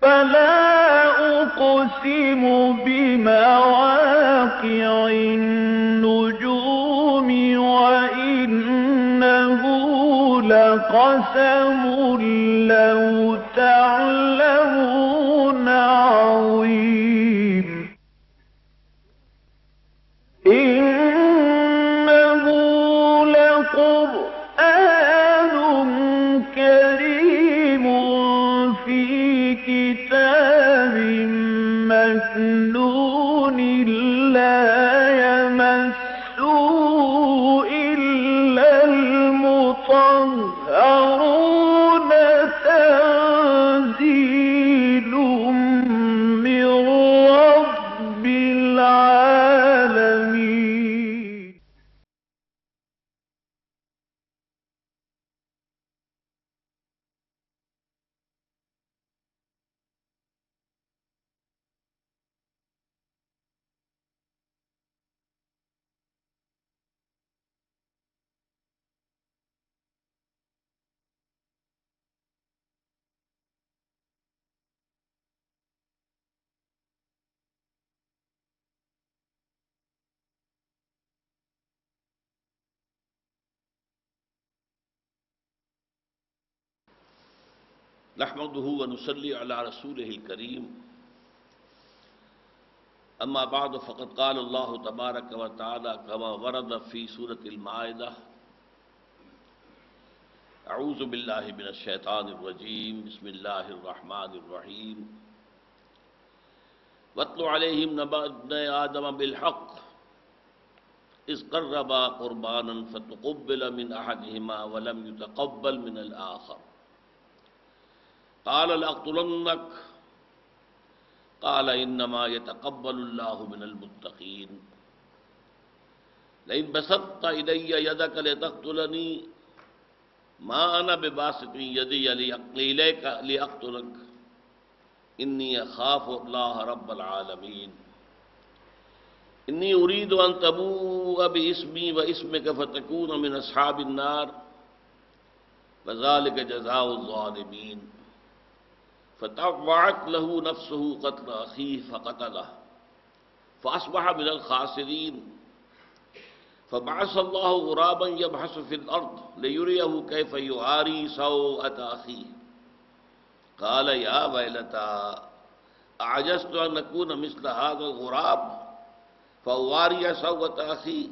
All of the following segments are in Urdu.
فلا أقسم بمواقع النجوم وإنه لقسم لو تعلمون عظيم إنه لقرآن كريم في كتاب مكنون لا يمسه إلا المطهرون تنزيل من رب العالمين. نحمده ونصلي على رسوله الكريم اما بعد فقد قال الله تبارك وتعالى كما ورد في سورة المائدة اعوذ بالله من الشيطان الرجيم بسم الله الرحمن الرحيم واتل عليهم نبأ ابني آدم بالحق إذ قربا قربانا فتقبل من أحدهما ولم يتقبل من الآخر قال لأقتلنك قال إنما يتقبل الله من المتقين لئن بسطت إلي يدك لتقتلني ما أنا بباسط يدي إليك لأقتلك إني أخاف الله رب العالمين إني أريد أن تبوء باسمي واسمك فتكون من أصحاب النار وذلك جزاء الظالمين فطوعت له نفسه قتل أخيه فقتله فأصبح من الخاسرين فبعث الله غرابا يبحث في الأرض ليريه كيف يواري سوءة أخيه قال يا ويلتى أعجزت أن أكون مثل هذا الغراب فأواري سوءة أخي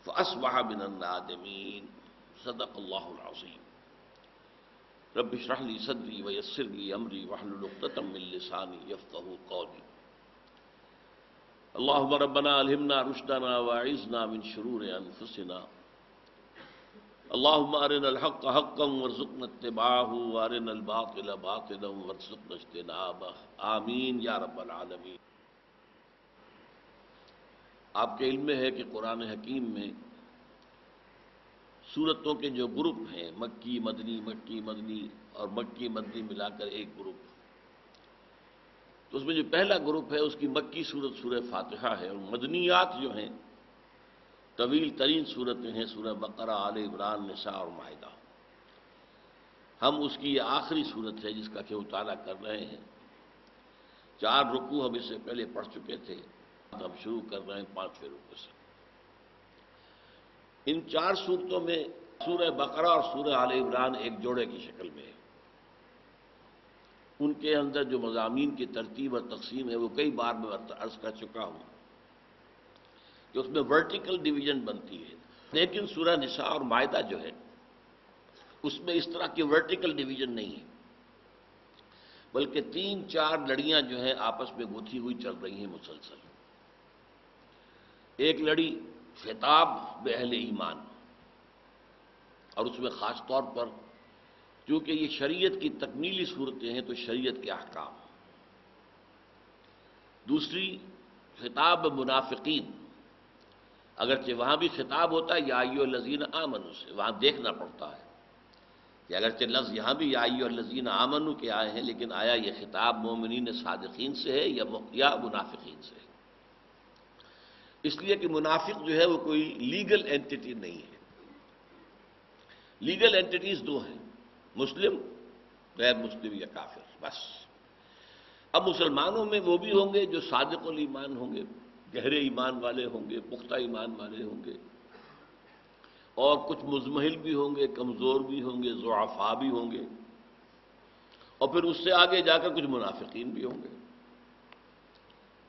فأصبح من النادمين صدق الله العظيم رب اشرح لي صدري ويسر لي أمري واحلل عقدة من لساني يفقهوا قولي اللهم ربنا ألهمنا رشدنا وأعذنا من شرور أنفسنا اللهم أرنا الحق حقا وارزقنا اتباعه وأرنا الباطل باطلا وارزقنا اجتنابه آمین یا رب العالمین۔ آپ کے علم میں ہے کہ قرآن حکیم میں سورتوں کے جو گروپ ہیں مکی مدنی اور مکی مدنی ملا کر ایک گروپ، تو اس میں جو پہلا گروپ ہے اس کی مکی سورت سورہ فاتحہ ہے، اور مدنیات جو ہیں طویل ترین سورتیں ہیں سورہ بقرہ، آل عمران، نساء اور مائدہ۔ ہم اس کی یہ آخری سورت ہے جس کا کہ مطالعہ کر رہے ہیں۔ 4 رکوع ہم اس سے پہلے پڑھ چکے تھے، ہم شروع کر رہے ہیں 5ویں رکوع سے۔ ان 4 سورتوں میں سورہ بقرہ اور سورہ آل عمران ایک جوڑے کی شکل میں ہے۔ ان کے اندر جو مضامین کی ترتیب اور تقسیم ہے وہ کئی بار میں عرض کر چکا ہوں کہ اس میں ورٹیکل ڈویژن بنتی ہے، لیکن سورہ نساء اور مائدہ جو ہے اس میں اس طرح کی ورٹیکل ڈویژن نہیں ہے، بلکہ 3-4 لڑیاں جو ہیں آپس میں گتھی ہوئی چل رہی ہیں مسلسل۔ ایک لڑی خطاب باہل ایمان، اور اس میں خاص طور پر چونکہ یہ شریعت کی تکمیلی صورتیں ہیں تو شریعت کے احکام۔ دوسری خطاب منافقین، اگرچہ وہاں بھی خطاب ہوتا ہے یا ایھا الذین آمنوا سے، وہاں دیکھنا پڑتا ہے کہ اگرچہ لفظ یہاں بھی یا ایھا الذین آمنوا کے آئے ہیں، لیکن آیا یہ خطاب مومنین صادقین سے ہے یا منافقین سے ہے؟ اس لیے کہ منافق جو ہے وہ کوئی لیگل اینٹی نہیں ہے۔ لیگل اینٹیز 2 ہیں، مسلم، غیر مسلم یا کافر، بس۔ اب مسلمانوں میں وہ بھی ہوں گے جو صادق الایمان ہوں گے، گہرے ایمان والے ہوں گے، پختہ ایمان والے ہوں گے، اور کچھ مزمحل بھی ہوں گے، کمزور بھی ہوں گے، ضعفاء بھی ہوں گے، اور پھر اس سے آگے جا کر کچھ منافقین بھی ہوں گے۔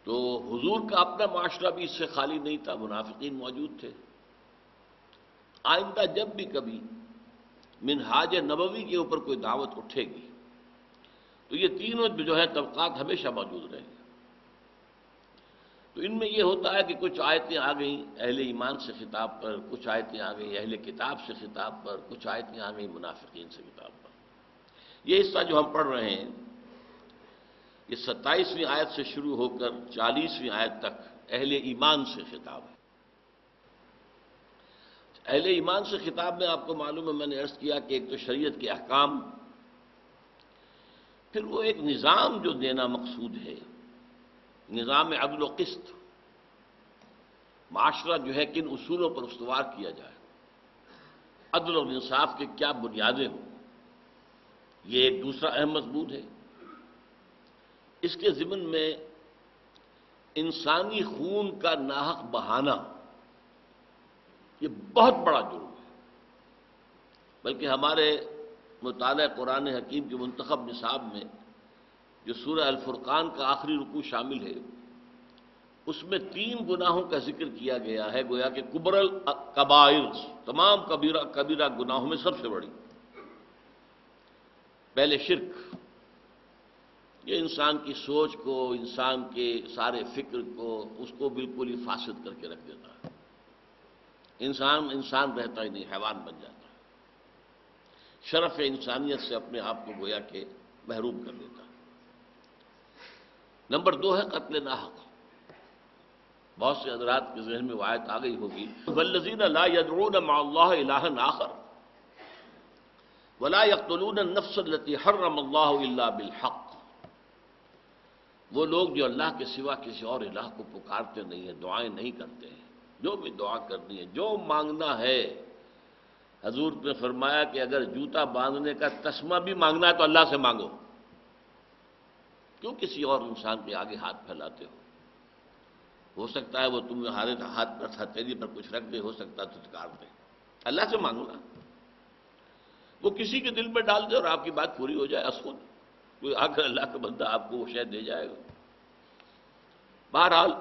تو حضور کا اپنا معاشرہ بھی اس سے خالی نہیں تھا، منافقین موجود تھے۔ آئندہ جب بھی کبھی منہاج نبوی کے اوپر کوئی دعوت اٹھے گی تو یہ تینوں جو ہے طبقات ہمیشہ موجود رہیں گے۔ تو ان میں یہ ہوتا ہے کہ کچھ آیتیں آ گئیں اہل ایمان سے خطاب پر، کچھ آیتیں آ گئیں اہل کتاب سے خطاب پر، کچھ آیتیں آ گئیں منافقین سے خطاب پر۔ یہ حصہ جو ہم پڑھ رہے ہیں یہ 27ویں آیت سے شروع ہو کر 40ویں آیت تک اہل ایمان سے خطاب ہے۔ اہل ایمان سے خطاب میں آپ کو معلوم ہے، میں نے عرض کیا کہ ایک تو شریعت کے احکام، پھر وہ ایک نظام جو دینا مقصود ہے، نظام عدل و قسط، معاشرہ جو ہے کن اصولوں پر استوار کیا جائے، عدل اور انصاف کے کیا بنیادیں ہوں، یہ ایک دوسرا اہم مضمون ہے۔ اس کے ضمن میں انسانی خون کا ناحق بہانا یہ بہت بڑا جرم ہے، بلکہ ہمارے مطالعہ قرآن حکیم کے منتخب نصاب میں جو سورہ الفرقان کا آخری رکوع شامل ہے اس میں 3 گناہوں کا ذکر کیا گیا ہے، گویا کہ کبر الکبائر، تمام کبیرہ گناہوں میں سب سے بڑی۔ پہلے شرک، یہ انسان کی سوچ کو، انسان کے سارے فکر کو، اس کو بالکل ہی فاسد کر کے رکھ دیتا ہے۔ انسان رہتا ہی نہیں، حیوان بن جاتا ہے، شرف انسانیت سے اپنے آپ کو گویا کہ محروم کر دیتا ہے۔ نمبر 2 ہے قتل ناحق۔ بہت سے حضرات کے ذہن میں وہ آیت آ گئی ہوگی، والذین لا يدعون مع اللہ الہا آخر ولا يقتلون النفس التي حرم اللہ الا بالحق۔ وہ لوگ جو اللہ کے سوا کسی اور الہ کو پکارتے نہیں ہیں، دعائیں نہیں کرتے ہیں، جو بھی دعا کرنی ہے، جو مانگنا ہے، حضور نے فرمایا کہ اگر جوتا باندھنے کا تسمہ بھی مانگنا ہے تو اللہ سے مانگو، کیوں کسی اور انسان کے آگے ہاتھ پھیلاتے ہو سکتا ہے وہ تمہارے ہاتھ پر ہتھیلی پر کچھ رکھ دے، ہو سکتا ہے تھتکار دے، اللہ سے مانگو نا، وہ کسی کے دل میں ڈال دے اور آپ کی بات پوری ہو جائے، از خود کوئی آ کر اللہ کا بندہ آپ کو وہ شے دے جائے گا۔ بہرحال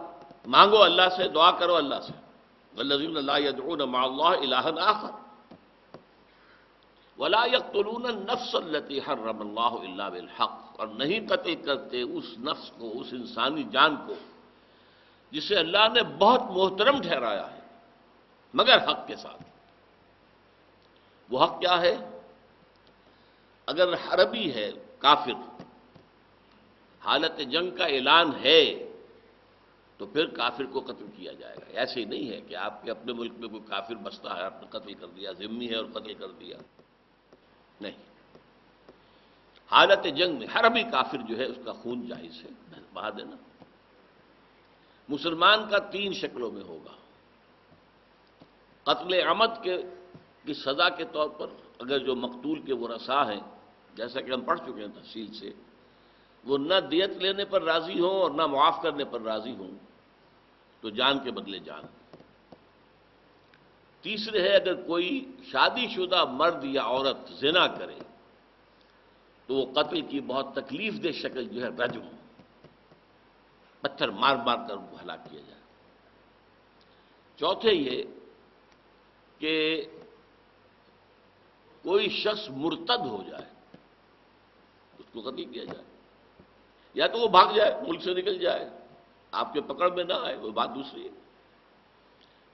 مانگو اللہ سے، دعا کرو اللہ سے۔ والذین لا يدعون مع اللہ الہا آخر ولا يقتلون النفس التي حرم اللہ الا بالحق، اور نہیں قتل کرتے اس نفس کو، اس انسانی جان کو جسے اللہ نے بہت محترم ٹھہرایا ہے مگر حق کے ساتھ۔ وہ حق کیا ہے؟ اگر حربی ہے، کافر، حالت جنگ کا اعلان ہے تو پھر کافر کو قتل کیا جائے گا۔ ایسے ہی نہیں ہے کہ آپ کے اپنے ملک میں کوئی کافر بستا ہے، آپ نے قتل کر دیا، ذمہ ہے اور قتل کر دیا، نہیں۔ حالت جنگ میں حربی کافر جو ہے اس کا خون جائز ہے بہا دینا۔ مسلمان کا 3 شکلوں میں ہوگا۔ قتل عمد کی سزا کے طور پر اگر جو مقتول کے ورثاء ہیں، جیسا کہ ہم پڑھ چکے ہیں تفصیل سے، وہ نہ دیت لینے پر راضی ہوں اور نہ معاف کرنے پر راضی ہوں تو جان کے بدلے جان۔ تیسرے ہے اگر کوئی شادی شدہ مرد یا عورت زنا کرے تو وہ قتل کی بہت تکلیف دہ شکل جو ہے رجم، پتھر مار مار کر ان کو ہلاک کیا جائے۔ چوتھے یہ کہ کوئی شخص مرتد ہو جائے اس کو قتل کیا جائے، یا تو وہ بھاگ جائے، ملک سے نکل جائے، آپ کے پکڑ میں نہ آئے، وہ بات دوسری ہے،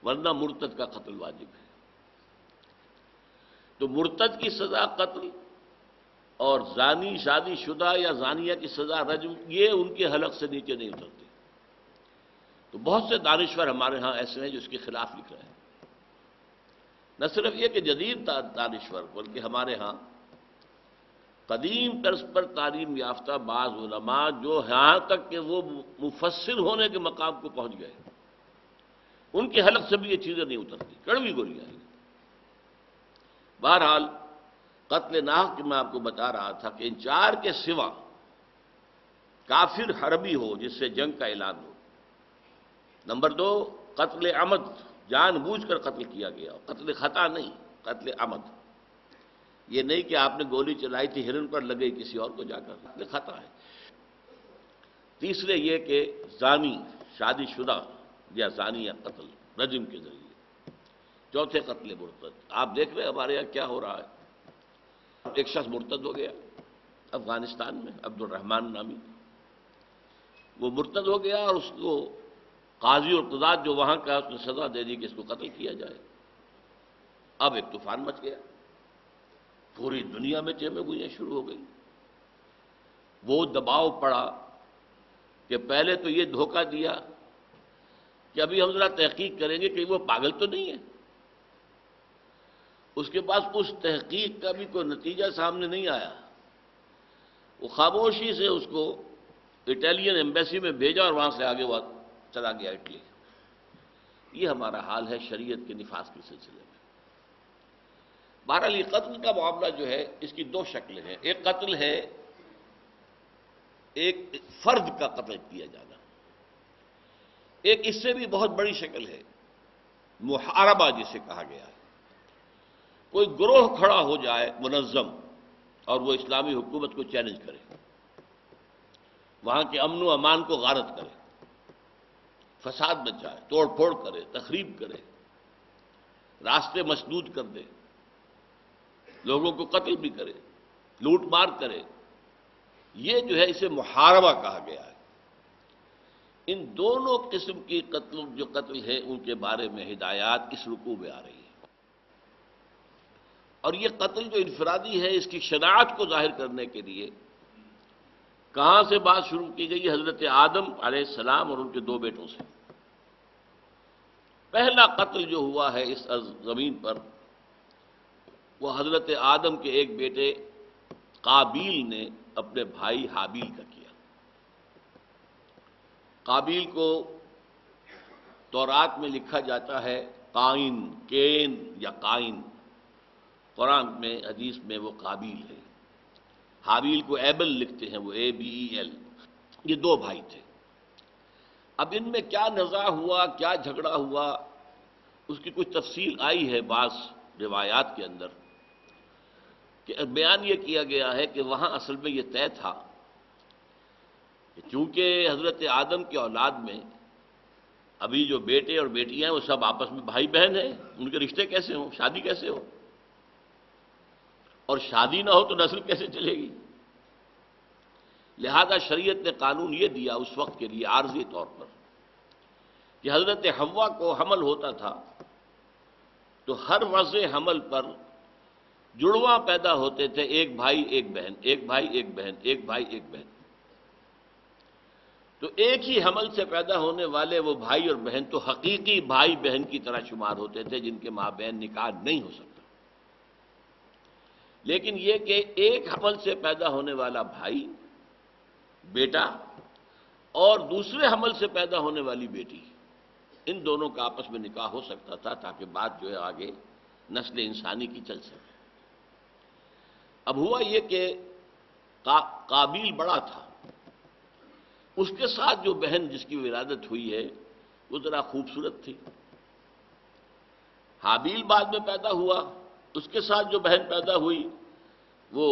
ورنہ مرتد کا قتل واجب ہے۔ تو مرتد کی سزا قتل اور زانی شادی شدہ یا زانیہ کی سزا رجم، یہ ان کے حلق سے نیچے نہیں اترتی۔ تو بہت سے دانشور ہمارے ہاں ایسے ہیں جو اس کے خلاف لکھ رہے ہیں۔ نہ صرف یہ کہ جدید دانشور، بلکہ ہمارے ہاں قدیم طرز پر تعلیم یافتہ بعض علماء جو یہاں تک کہ وہ مفسر ہونے کے مقام کو پہنچ گئے، ان کے حلق سے بھی یہ چیزیں نہیں اترتی، کڑوی گولیاں ہیں۔ بہرحال قتل ناحق میں آپ کو بتا رہا تھا کہ ان 4 کے سوا کافر حربی ہو جس سے جنگ کا اعلان ہو۔ نمبر دو، قتل عمد، جان بوجھ کر قتل کیا گیا، قتل خطا نہیں، قتل عمد۔ یہ نہیں کہ آپ نے گولی چلائی تھی ہرن پر لگے کسی اور کو جا کر، قتل خطا ہے۔ تیسرے یہ کہ زانی، شادی شدہ یا زانی یا قتل رجم کے ذریعے۔ چوتھے قتل مرتد۔ آپ دیکھ رہے ہیں ہمارے یہاں کیا ہو رہا ہے۔ ایک شخص مرتد ہو گیا افغانستان میں، عبد الرحمان نامی، وہ مرتد ہو گیا اور اس کو قاضی اور قضات جو وہاں کا اس نے سزا دے دی کہ اس کو قتل کیا جائے۔ اب ایک طوفان مچ گیا، پوری دنیا میں چیمیں گوئیاں شروع ہو گئی۔ وہ دباؤ پڑا کہ پہلے تو یہ دھوکہ دیا کہ ابھی ہم ذرا تحقیق کریں گے کہ وہ پاگل تو نہیں ہے۔ اس کے پاس اس تحقیق کا بھی کوئی نتیجہ سامنے نہیں آیا، وہ خاموشی سے اس کو اٹالین ایمبیسی میں بھیجا اور وہاں سے آگے وہ چلا گیا اٹلی۔ یہ ہمارا حال ہے شریعت کے نفاذ کے سلسلے میں۔ بہرحال یہ قتل کا معاملہ جو ہے اس کی دو شکلیں ہیں۔ ایک قتل ہے ایک فرد کا قتل کیا جانا، ایک اس سے بھی بہت بڑی شکل ہے محاربہ جسے کہا گیا ہے۔ کوئی گروہ کھڑا ہو جائے منظم اور وہ اسلامی حکومت کو چیلنج کرے، وہاں کے امن و امان کو غارت کرے، فساد مچائے، توڑ پھوڑ کرے، تخریب کرے، راستے مسدود کر دے، لوگوں کو قتل بھی کرے، لوٹ مار کرے، یہ جو ہے اسے محاربہ کہا گیا ہے۔ ان دونوں قسم کی قتل ہے ان کے بارے میں ہدایات اس رکوع میں آ رہی ہیں۔ اور یہ قتل جو انفرادی ہے اس کی شناعت کو ظاہر کرنے کے لیے کہاں سے بات شروع کی گئی؟ حضرت آدم علیہ السلام اور ان کے دو بیٹوں سے۔ پہلا قتل جو ہوا ہے اس زمین پر وہ حضرت آدم کے ایک بیٹے قابیل نے اپنے بھائی حابیل کا کیا۔ قابیل کو تورات میں لکھا جاتا ہے قائن، کین یا قائن، قرآن میں حدیث میں وہ قابیل ہے۔ حابیل کو ایبل لکھتے ہیں، وہ ABEL۔ یہ دو بھائی تھے۔ اب ان میں کیا نزاع ہوا، کیا جھگڑا ہوا، اس کی کچھ تفصیل آئی ہے بعض روایات کے اندر، کہ بیان یہ کیا گیا ہے کہ وہاں اصل میں یہ طے تھا کہ چونکہ حضرت آدم کی اولاد میں ابھی جو بیٹے اور بیٹیاں ہیں وہ سب آپس میں بھائی بہن ہیں، ان کے رشتے کیسے ہوں، شادی کیسے ہو، اور شادی نہ ہو تو نسل کیسے چلے گی؟ لہذا شریعت نے قانون یہ دیا اس وقت کے لیے عارضی طور پر کہ حضرت حوا کو حمل ہوتا تھا تو ہر وضع حمل پر جڑواں پیدا ہوتے تھے، ایک بھائی ایک بہن، ایک بھائی ایک بہن، ایک بھائی ایک بہن۔ تو ایک ہی حمل سے پیدا ہونے والے وہ بھائی اور بہن تو حقیقی بھائی بہن کی طرح شمار ہوتے تھے جن کے ماں بہن نکاح نہیں ہو سکتا۔ لیکن یہ کہ ایک حمل سے پیدا ہونے والا بھائی، بیٹا، اور دوسرے حمل سے پیدا ہونے والی بیٹی، ان دونوں کا آپس میں نکاح ہو سکتا تھا تاکہ بات جو ہے آگے نسل انسانی کی چل سکے۔ اب ہوا یہ کہ قابیل بڑا تھا، اس کے ساتھ جو بہن جس کی ولادت ہوئی ہے وہ ذرا خوبصورت تھی۔ حابیل بعد میں پیدا ہوا، اس کے ساتھ جو بہن پیدا ہوئی وہ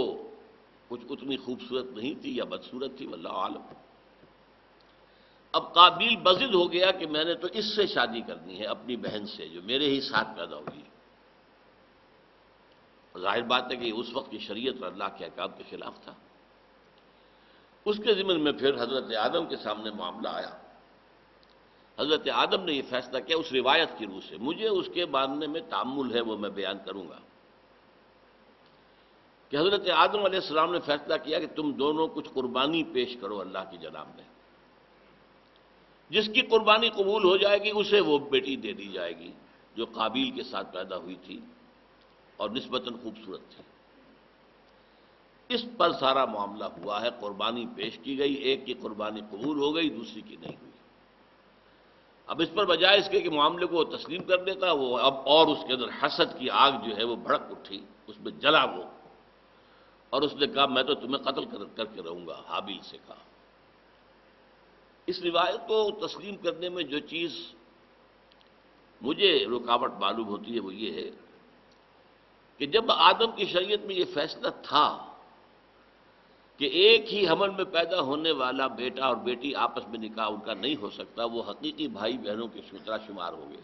کچھ اتنی خوبصورت نہیں تھی یا بدصورت تھی، واللہ عالم۔ اب قابیل بضد ہو گیا کہ میں نے تو اس سے شادی کرنی ہے، اپنی بہن سے جو میرے ہی ساتھ پیدا ہوئی۔ ظاہر بات ہے کہ اس وقت کی شریعت اور اللہ کے احکام کے خلاف تھا۔ اس کے ضمن میں پھر حضرت آدم کے سامنے معاملہ آیا۔ حضرت آدم نے یہ فیصلہ کیا اس روایت کی روح سے، مجھے اس کے ماننے میں تأمل ہے، وہ میں بیان کروں گا، کہ حضرت آدم علیہ السلام نے فیصلہ کیا کہ تم دونوں کچھ قربانی پیش کرو اللہ کی جناب میں، جس کی قربانی قبول ہو جائے گی اسے وہ بیٹی دے دی جائے گی جو قابیل کے ساتھ پیدا ہوئی تھی اور نسبتاً خوبصورت تھی۔ اس پر سارا معاملہ ہوا ہے، قربانی پیش کی گئی، ایک کی قربانی قبول ہو گئی، دوسری کی نہیں ہوئی۔ اب اس پر بجائے اس کے کہ معاملے کو وہ تسلیم کر دیتا، وہ اب اور اس کے اندر حسد کی آگ جو ہے وہ بھڑک اٹھی، اس میں جلا وہ، اور اس نے کہا میں تو تمہیں قتل کر کے رہوں گا، حابیل سے کہا۔ اس روایت کو تسلیم کرنے میں جو چیز مجھے رکاوٹ معلوم ہوتی ہے وہ یہ ہے کہ جب آدم کی شریعت میں یہ فیصلہ تھا کہ ایک ہی حمل میں پیدا ہونے والا بیٹا اور بیٹی آپس میں نکاح ان کا نہیں ہو سکتا، وہ حقیقی بھائی بہنوں کے طرح شمار ہوں گے،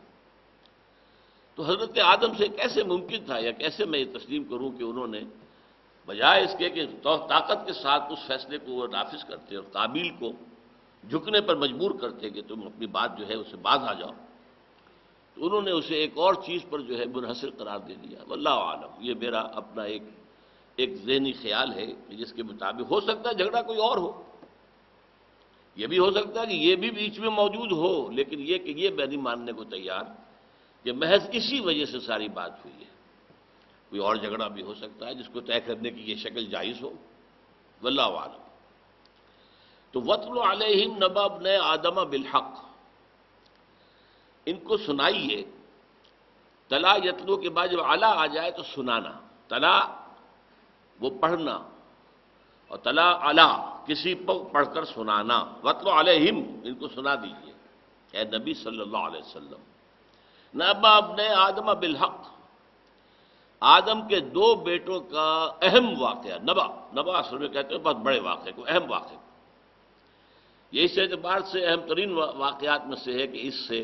تو حضرت آدم سے کیسے ممکن تھا یا کیسے میں یہ تسلیم کروں کہ انہوں نے بجائے اس کے کہ طاقت کے ساتھ اس فیصلے کو وہ نافذ کرتے اور قابیل کو جھکنے پر مجبور کرتے کہ تم اپنی بات جو ہے اسے باز آ جاؤ، تو انہوں نے اسے ایک اور چیز پر جو ہے منحصر قرار دے دیا۔ واللہ عالم، یہ میرا اپنا ایک ذہنی خیال ہے کہ جس کے مطابق ہو سکتا ہے جھگڑا کوئی اور ہو، یہ بھی ہو سکتا ہے کہ یہ بھی بیچ میں موجود ہو، لیکن یہ کہ یہ میں نہیں ماننے کو تیار کہ محض اسی وجہ سے ساری بات ہوئی ہے، کوئی اور جھگڑا بھی ہو سکتا ہے جس کو طے کرنے کی یہ شکل جائز ہو۔ واللہ عالم۔ تو وَاتْلُ عَلَيْهِمْ نَبَأَ ابْنَيْ آدَمَ بِالْحَقِّ، ان کو سنائیے۔ تلا یتلو کے بعد جب علا آ جائے تو سنانا، تلا وہ پڑھنا، اور تلا علا کسی پر پڑھ کر سنانا۔ وَاتْلُ عَلَيْهِمْ، ان کو سنا دیجیے اے نبی صلی اللہ علیہ وسلم۔ نبأ ابنَيْ آدم بالحق، آدم کے دو بیٹوں کا اہم واقعہ۔ نبا اصل میں کہتے ہیں بہت بڑے واقعے کو، اہم واقعے کو۔ یہ اس اعتبار سے اہم ترین واقعات میں سے ہے کہ اس سے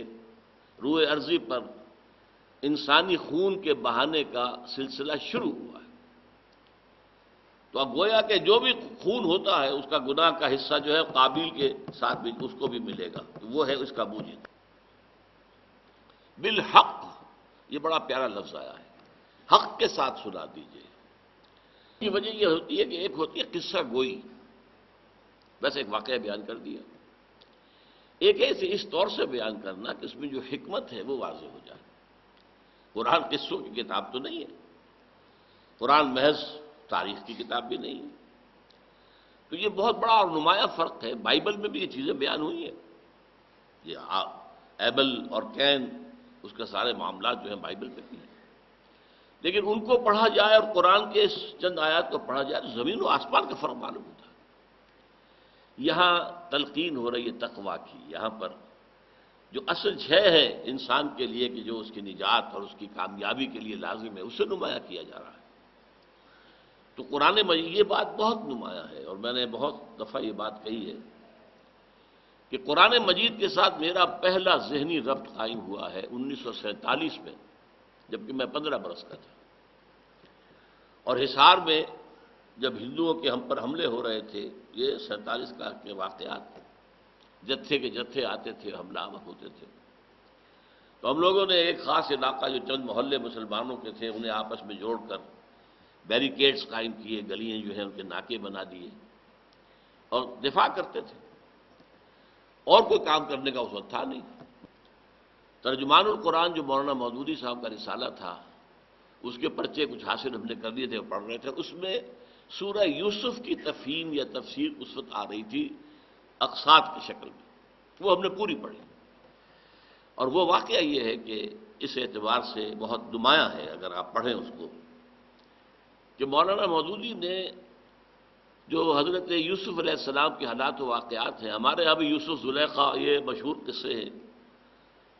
روئے ارضی پر انسانی خون کے بہانے کا سلسلہ شروع ہوا ہے۔ تو اب گویا کہ جو بھی خون ہوتا ہے اس کا گناہ کا حصہ جو ہے قابیل کے ساتھ بھی اس کو بھی ملے گا، وہ ہے اس کا موجب۔ بالحق، یہ بڑا پیارا لفظ آیا ہے، حق کے ساتھ سنا دیجیے۔ کی وجہ یہ ہوتی ہے کہ ایک ہوتی ہے قصہ گوئی، بس ایک واقعہ بیان کر دیا، ایک ایسے اس طور سے بیان کرنا کہ اس میں جو حکمت ہے وہ واضح ہو جائے۔ قرآن قصوں کی کتاب تو نہیں ہے، قرآن محض تاریخ کی کتاب بھی نہیں ہے، تو یہ بہت بڑا اور نمایاں فرق ہے۔ بائبل میں بھی یہ چیزیں بیان ہوئی ہیں، یہ ایبل اور کین، اس کے سارے معاملات جو ہیں بائبل میں بھی ہیں، لیکن ان کو پڑھا جائے اور قرآن کے اس چند آیات کو پڑھا جائے تو زمین و آسمان کا فرق معلوم ہوتا ہے۔ یہاں تلقین ہو رہی ہے تقویٰ کی، یہاں پر جو اصل شے ہے انسان کے لیے کہ جو اس کی نجات اور اس کی کامیابی کے لیے لازم ہے، اسے نمایاں کیا جا رہا ہے۔ تو قرآن مجید یہ بات بہت نمایاں ہے، اور میں نے بہت دفعہ یہ بات کہی ہے کہ قرآن مجید کے ساتھ میرا پہلا ذہنی ربط قائم ہوا ہے 1947 میں، جبکہ میں 15 برس کا تھا، اور حصار میں جب ہندوؤں کے ہم پر حملے ہو رہے تھے، یہ 47 کا کے واقعات، جتھے کے جتھے آتے تھے، حملہ ہوتے تھے، تو ہم لوگوں نے ایک خاص علاقہ جو چند محلے مسلمانوں کے تھے انہیں آپس میں جوڑ کر بیریکیڈز قائم کیے، گلیاں جو ہیں ان کے ناکے بنا دیے اور دفاع کرتے تھے، اور کوئی کام کرنے کا اس وقت تھا نہیں۔ ترجمان القرآن جو مولانا مودودی صاحب کا رسالہ تھا، اس کے پرچے کچھ حاصل ہم نے کر دیے تھے، پڑھ رہے تھے، اس میں سورہ یوسف کی تفہیم یا تفسیر اس وقت آ رہی تھی اقساط کی شکل میں، وہ ہم نے پوری پڑھی، اور وہ واقعہ یہ ہے کہ اس اعتبار سے بہت نمایاں ہے اگر آپ پڑھیں اس کو، کہ مولانا مودودی نے جو حضرت یوسف علیہ السلام کے حالات و واقعات ہیں، ہمارے یہاں بھی یوسف زلیخا یہ مشہور قصے ہیں،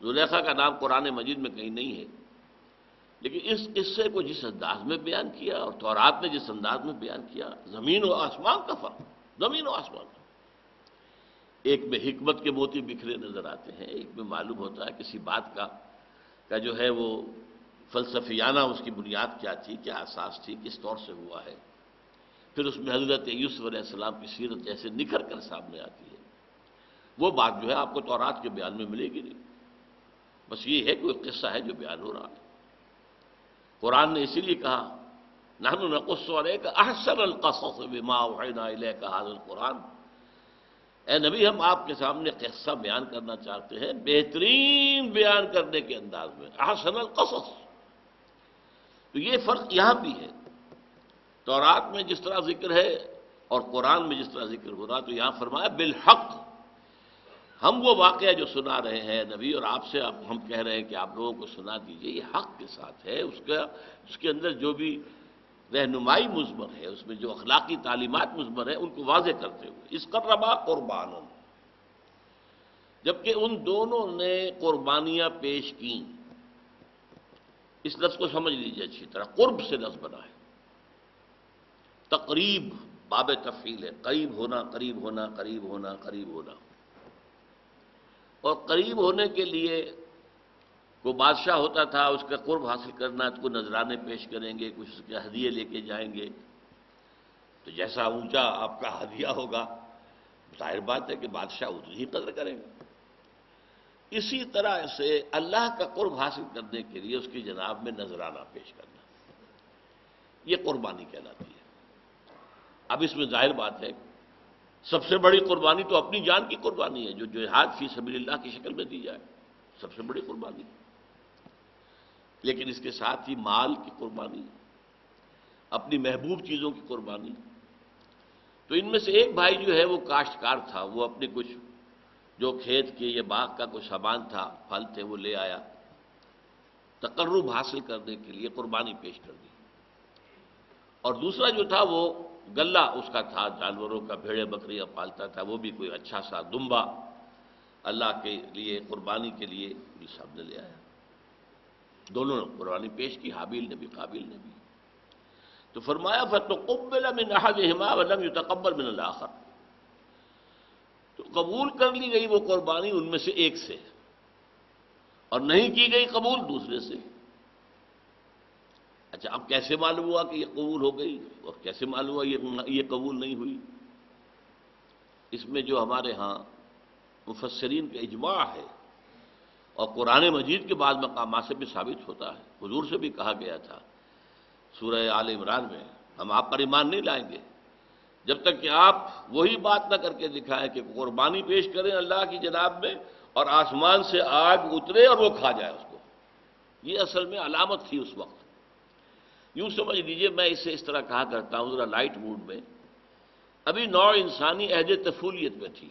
زلیخا کا نام قرآن مجید میں کہیں نہیں ہے، لیکن اس قصے کو جس انداز میں بیان کیا اور تورات نے جس انداز میں بیان کیا، زمین و آسمان کا فرق، زمین و آسمان کا۔ ایک میں حکمت کے موتی بکھرے نظر آتے ہیں، ایک میں معلوم ہوتا ہے کسی بات کا جو ہے وہ فلسفیانہ اس کی بنیاد کیا تھی، کیا اساس تھی، کس طور سے ہوا ہے، پھر اس میں حضرت یوسف علیہ السلام کی سیرت جیسے نکھر کر سامنے آتی ہے، وہ بات جو ہے آپ کو تورات کے بیان میں ملے گی نہیں، بس یہ ہے کوئی قصہ ہے جو بیان ہو رہا ہے۔ قرآن نے اسی لیے کہا نحن نقص علیک احسن القصص بما اوحینا الیک ھذا القرآن، اے نبی ہم آپ کے سامنے قصہ بیان کرنا چاہتے ہیں بہترین بیان کرنے کے انداز میں، احسن القصص۔ تو یہ فرق یہاں بھی ہے، تورات میں جس طرح ذکر ہے اور قرآن میں جس طرح ذکر ہو رہا، تو یہاں فرمایا بالحق، ہم وہ واقعہ جو سنا رہے ہیں نبی اور آپ سے ہم کہہ رہے ہیں کہ آپ لوگوں کو سنا دیجئے، یہ حق کے ساتھ ہے، اس کے اندر جو بھی رہنمائی مضمر ہے، اس میں جو اخلاقی تعلیمات مضمر ہے ان کو واضح کرتے ہوئے، اس قربا قربانا، جبکہ ان دونوں نے قربانیاں پیش کیں۔ اس لفظ کو سمجھ لیجیے اچھی طرح، قرب سے لفظ بنا ہے، تقریب باب تفعیل ہے، قریب ہونا، قریب ہونا، قریب ہونا، قریب ہونا۔ اور قریب ہونے کے لیے کوئی بادشاہ ہوتا تھا، اس کا قرب حاصل کرنا تو کوئی نذرانے پیش کریں گے، کچھ اس کے ہدیے لے کے جائیں گے، تو جیسا اونچا آپ کا ہدیہ ہوگا ظاہر بات ہے کہ بادشاہ اتنی ہی قدر کریں گے۔ اسی طرح سے اللہ کا قرب حاصل کرنے کے لیے اس کی جناب میں نذرانہ پیش کرنا، یہ قربانی کہلاتی ہے۔ اب اس میں ظاہر بات ہے سب سے بڑی قربانی تو اپنی جان کی قربانی ہے، جو جہاد فی سبیل اللہ کی شکل میں دی جائے، سب سے بڑی قربانی۔ لیکن اس کے ساتھ ہی مال کی قربانی، اپنی محبوب چیزوں کی قربانی۔ تو ان میں سے ایک بھائی جو ہے وہ کاشتکار تھا، وہ اپنے کچھ جو کھیت کے یا باغ کا کوئی سامان تھا، پھل تھے، وہ لے آیا، تقرب حاصل کرنے کے لیے قربانی پیش کر دی۔ اور دوسرا جو تھا وہ گلہ اس کا تھا، جانوروں کا، بھیڑے بکریاں پالتا تھا، وہ بھی کوئی اچھا سا دمبا اللہ کے لیے قربانی کے لیے یہ سامنے لے آیا۔ دونوں نے قربانی پیش کی، حابیل نے بھی قابیل نے بھی۔ تو فرمایا فَتُقُبِّلَ مِنْ أَحَدِهِمَا وَلَمْ يُتَقَبَّلْ مِنَ الْآخَرِ، تو قبول کر لی گئی وہ قربانی ان میں سے ایک سے، اور نہیں کی گئی قبول دوسرے سے۔ اچھا، اب کیسے معلوم ہوا کہ یہ قبول ہو گئی اور کیسے معلوم ہوا یہ قبول نہیں ہوئی؟ اس میں جو ہمارے ہاں مفسرین کا اجماع ہے، اور قرآن مجید کے بعض مقامات سے بھی ثابت ہوتا ہے، حضور سے بھی کہا گیا تھا سورہ آل عمران میں، ہم آپ پر ایمان نہیں لائیں گے جب تک کہ آپ وہی بات نہ کر کے دکھائیں کہ قربانی پیش کریں اللہ کی جناب میں اور آسمان سے آگ اترے اور وہ کھا جائے اس کو۔ یہ اصل میں علامت تھی اس وقت۔ یوں سمجھ لیجئے، میں اسے اس طرح کہا کرتا ہوں ذرا لائٹ موڈ میں، ابھی نوع انسانی عہد طفولیت میں تھی،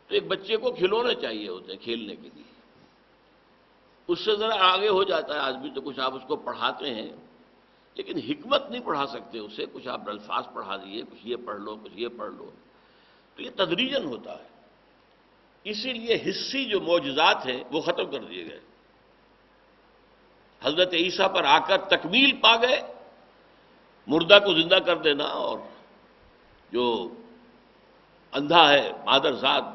تو ایک بچے کو کھلونے چاہیے ہوتے ہیں کھیلنے کے لیے، اس سے ذرا آگے ہو جاتا ہے آدمی تو کچھ آپ اس کو پڑھاتے ہیں، لیکن حکمت نہیں پڑھا سکتے اسے، کچھ آپ الفاظ پڑھا دیے، کچھ یہ پڑھ لو، کچھ یہ پڑھ لو، تو یہ تدریجاً ہوتا ہے۔ اسی لیے حسی جو معجزات ہیں وہ ختم کر دیے گئے۔ حضرت عیسیٰ پر آ کر تکمیل پا گئے، مردہ کو زندہ کر دینا، اور جو اندھا ہے مادرزاد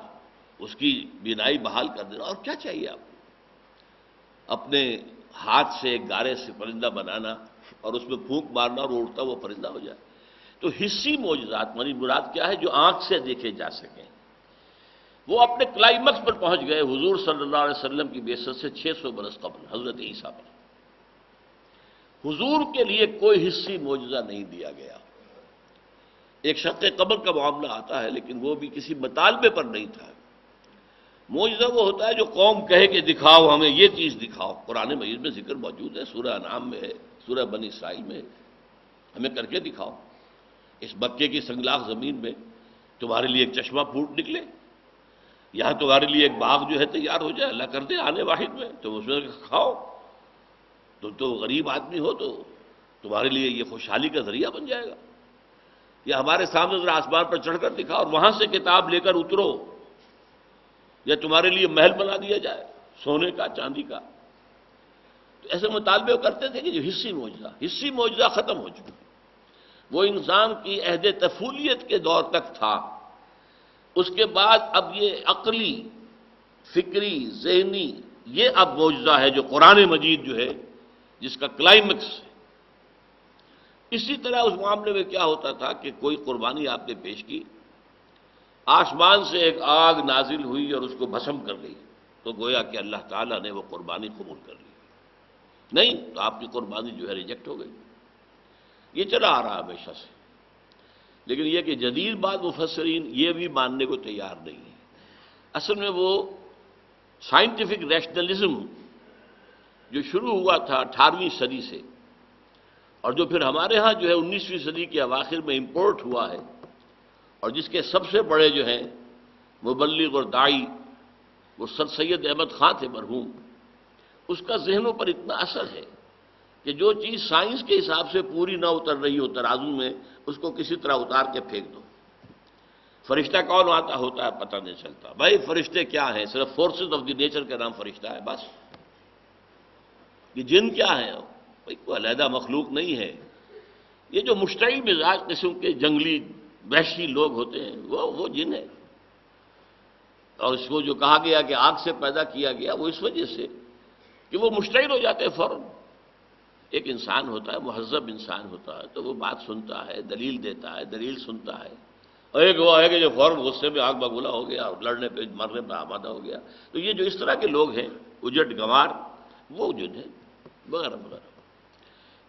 اس کی بینائی بحال کر دینا، اور کیا چاہیے آپ کو؟ اپنے ہاتھ سے ایک گارے سے پرندہ بنانا اور اس میں پھونک مارنا اور اڑتا وہ پرندہ ہو جائے۔ تو حسی معجزات یعنی مراد کیا ہے؟ جو آنکھ سے دیکھے جا سکیں۔ وہ اپنے کلائمیکس پر پہنچ گئے حضور صلی اللہ علیہ وسلم کی بعثت سے 600 برس قبل حضرت عیسیٰ پر۔ حضور کے لیے کوئی حسی معجزہ نہیں دیا گیا۔ ایک شق قبر کا معاملہ آتا ہے، لیکن وہ بھی کسی مطالبے پر نہیں تھا۔ معجزہ وہ ہوتا ہے جو قوم کہے کہ دکھاؤ ہمیں یہ چیز دکھاؤ۔ قرآن مجید میں ذکر موجود ہے، سورہ انعام میں ہے، سورہ بنی اسرائیل میں ہے، ہمیں کر کے دکھاؤ۔ اس مکے کی سنگلاخ زمین میں تمہارے لیے ایک چشمہ پھوٹ نکلے، یہاں تمہارے لیے ایک باغ جو ہے تیار ہو جائے، اللہ کر دے آنے واحد میں، تم اس میں کھاؤ، تم تو غریب آدمی ہو تو تمہارے لیے یہ خوشحالی کا ذریعہ بن جائے گا۔ یا ہمارے سامنے ذرا آسمان پر چڑھ کر دکھاؤ اور وہاں سے کتاب لے کر اترو، یا تمہارے لیے محل بنا دیا جائے سونے کا، چاندی کا۔ تو ایسے مطالبے کرتے تھے کہ جو حسی معجزہ ختم ہو چکا، وہ انسان کی عہد طفولیت کے دور تک تھا۔ اس کے بعد اب یہ عقلی، فکری، ذہنی، یہ اب معجزہ ہے جو قرآن مجید جو ہے جس کا کلائمیکس ہے۔ اسی طرح اس معاملے میں کیا ہوتا تھا کہ کوئی قربانی آپ نے پیش کی، آسمان سے ایک آگ نازل ہوئی اور اس کو بھسم کر گئی، تو گویا کہ اللہ تعالیٰ نے وہ قربانی قبول کر لی، نہیں تو آپ کی قربانی جو ہے ریجیکٹ ہو گئی۔ یہ چلا آ رہا ہمیشہ سے، لیکن یہ کہ جدید بعض مفسرین یہ بھی ماننے کو تیار نہیں ہے۔ اصل میں وہ سائنٹیفک ریشنلزم جو شروع ہوا تھا 18ویں صدی سے، اور جو پھر ہمارے ہاں جو ہے 19ویں صدی کے اواخر میں امپورٹ ہوا ہے، اور جس کے سب سے بڑے جو ہیں مبلغ اور داعی وہ سر سید احمد خان تھے مرحوم، اس کا ذہنوں پر اتنا اثر ہے کہ جو چیز سائنس کے حساب سے پوری نہ اتر رہی ہو ترازو میں، اس کو کسی طرح اتار کے پھینک دو۔ فرشتہ کون آتا ہوتا ہے پتہ نہیں چلتا. بھائی فرشتے کیا ہیں؟ صرف فورسز آف دی نیچر کا نام فرشتہ ہے بس. یہ جن کیا ہیں؟ بھائی کوئی علیحدہ مخلوق نہیں ہے. یہ جو مشتعل مزاج قسم کے جنگلی وحشی لوگ ہوتے ہیں وہ جن ہے. اور اس کو جو کہا گیا کہ آگ سے پیدا کیا گیا وہ اس وجہ سے کہ وہ مشتعل ہو جاتے ہیں فوراً. ایک انسان ہوتا ہے، مہذب انسان ہوتا ہے تو وہ بات سنتا ہے، دلیل دیتا ہے، دلیل سنتا ہے. اور ایک وہ ہے کہ جو فوراً غصے میں آگ بگولا ہو گیا اور لڑنے پہ مرنے پہ آمادہ ہو گیا. تو یہ جو اس طرح کے لوگ ہیں اجٹ گنوار وہ جن ہیں وغیرہ وغیرہ.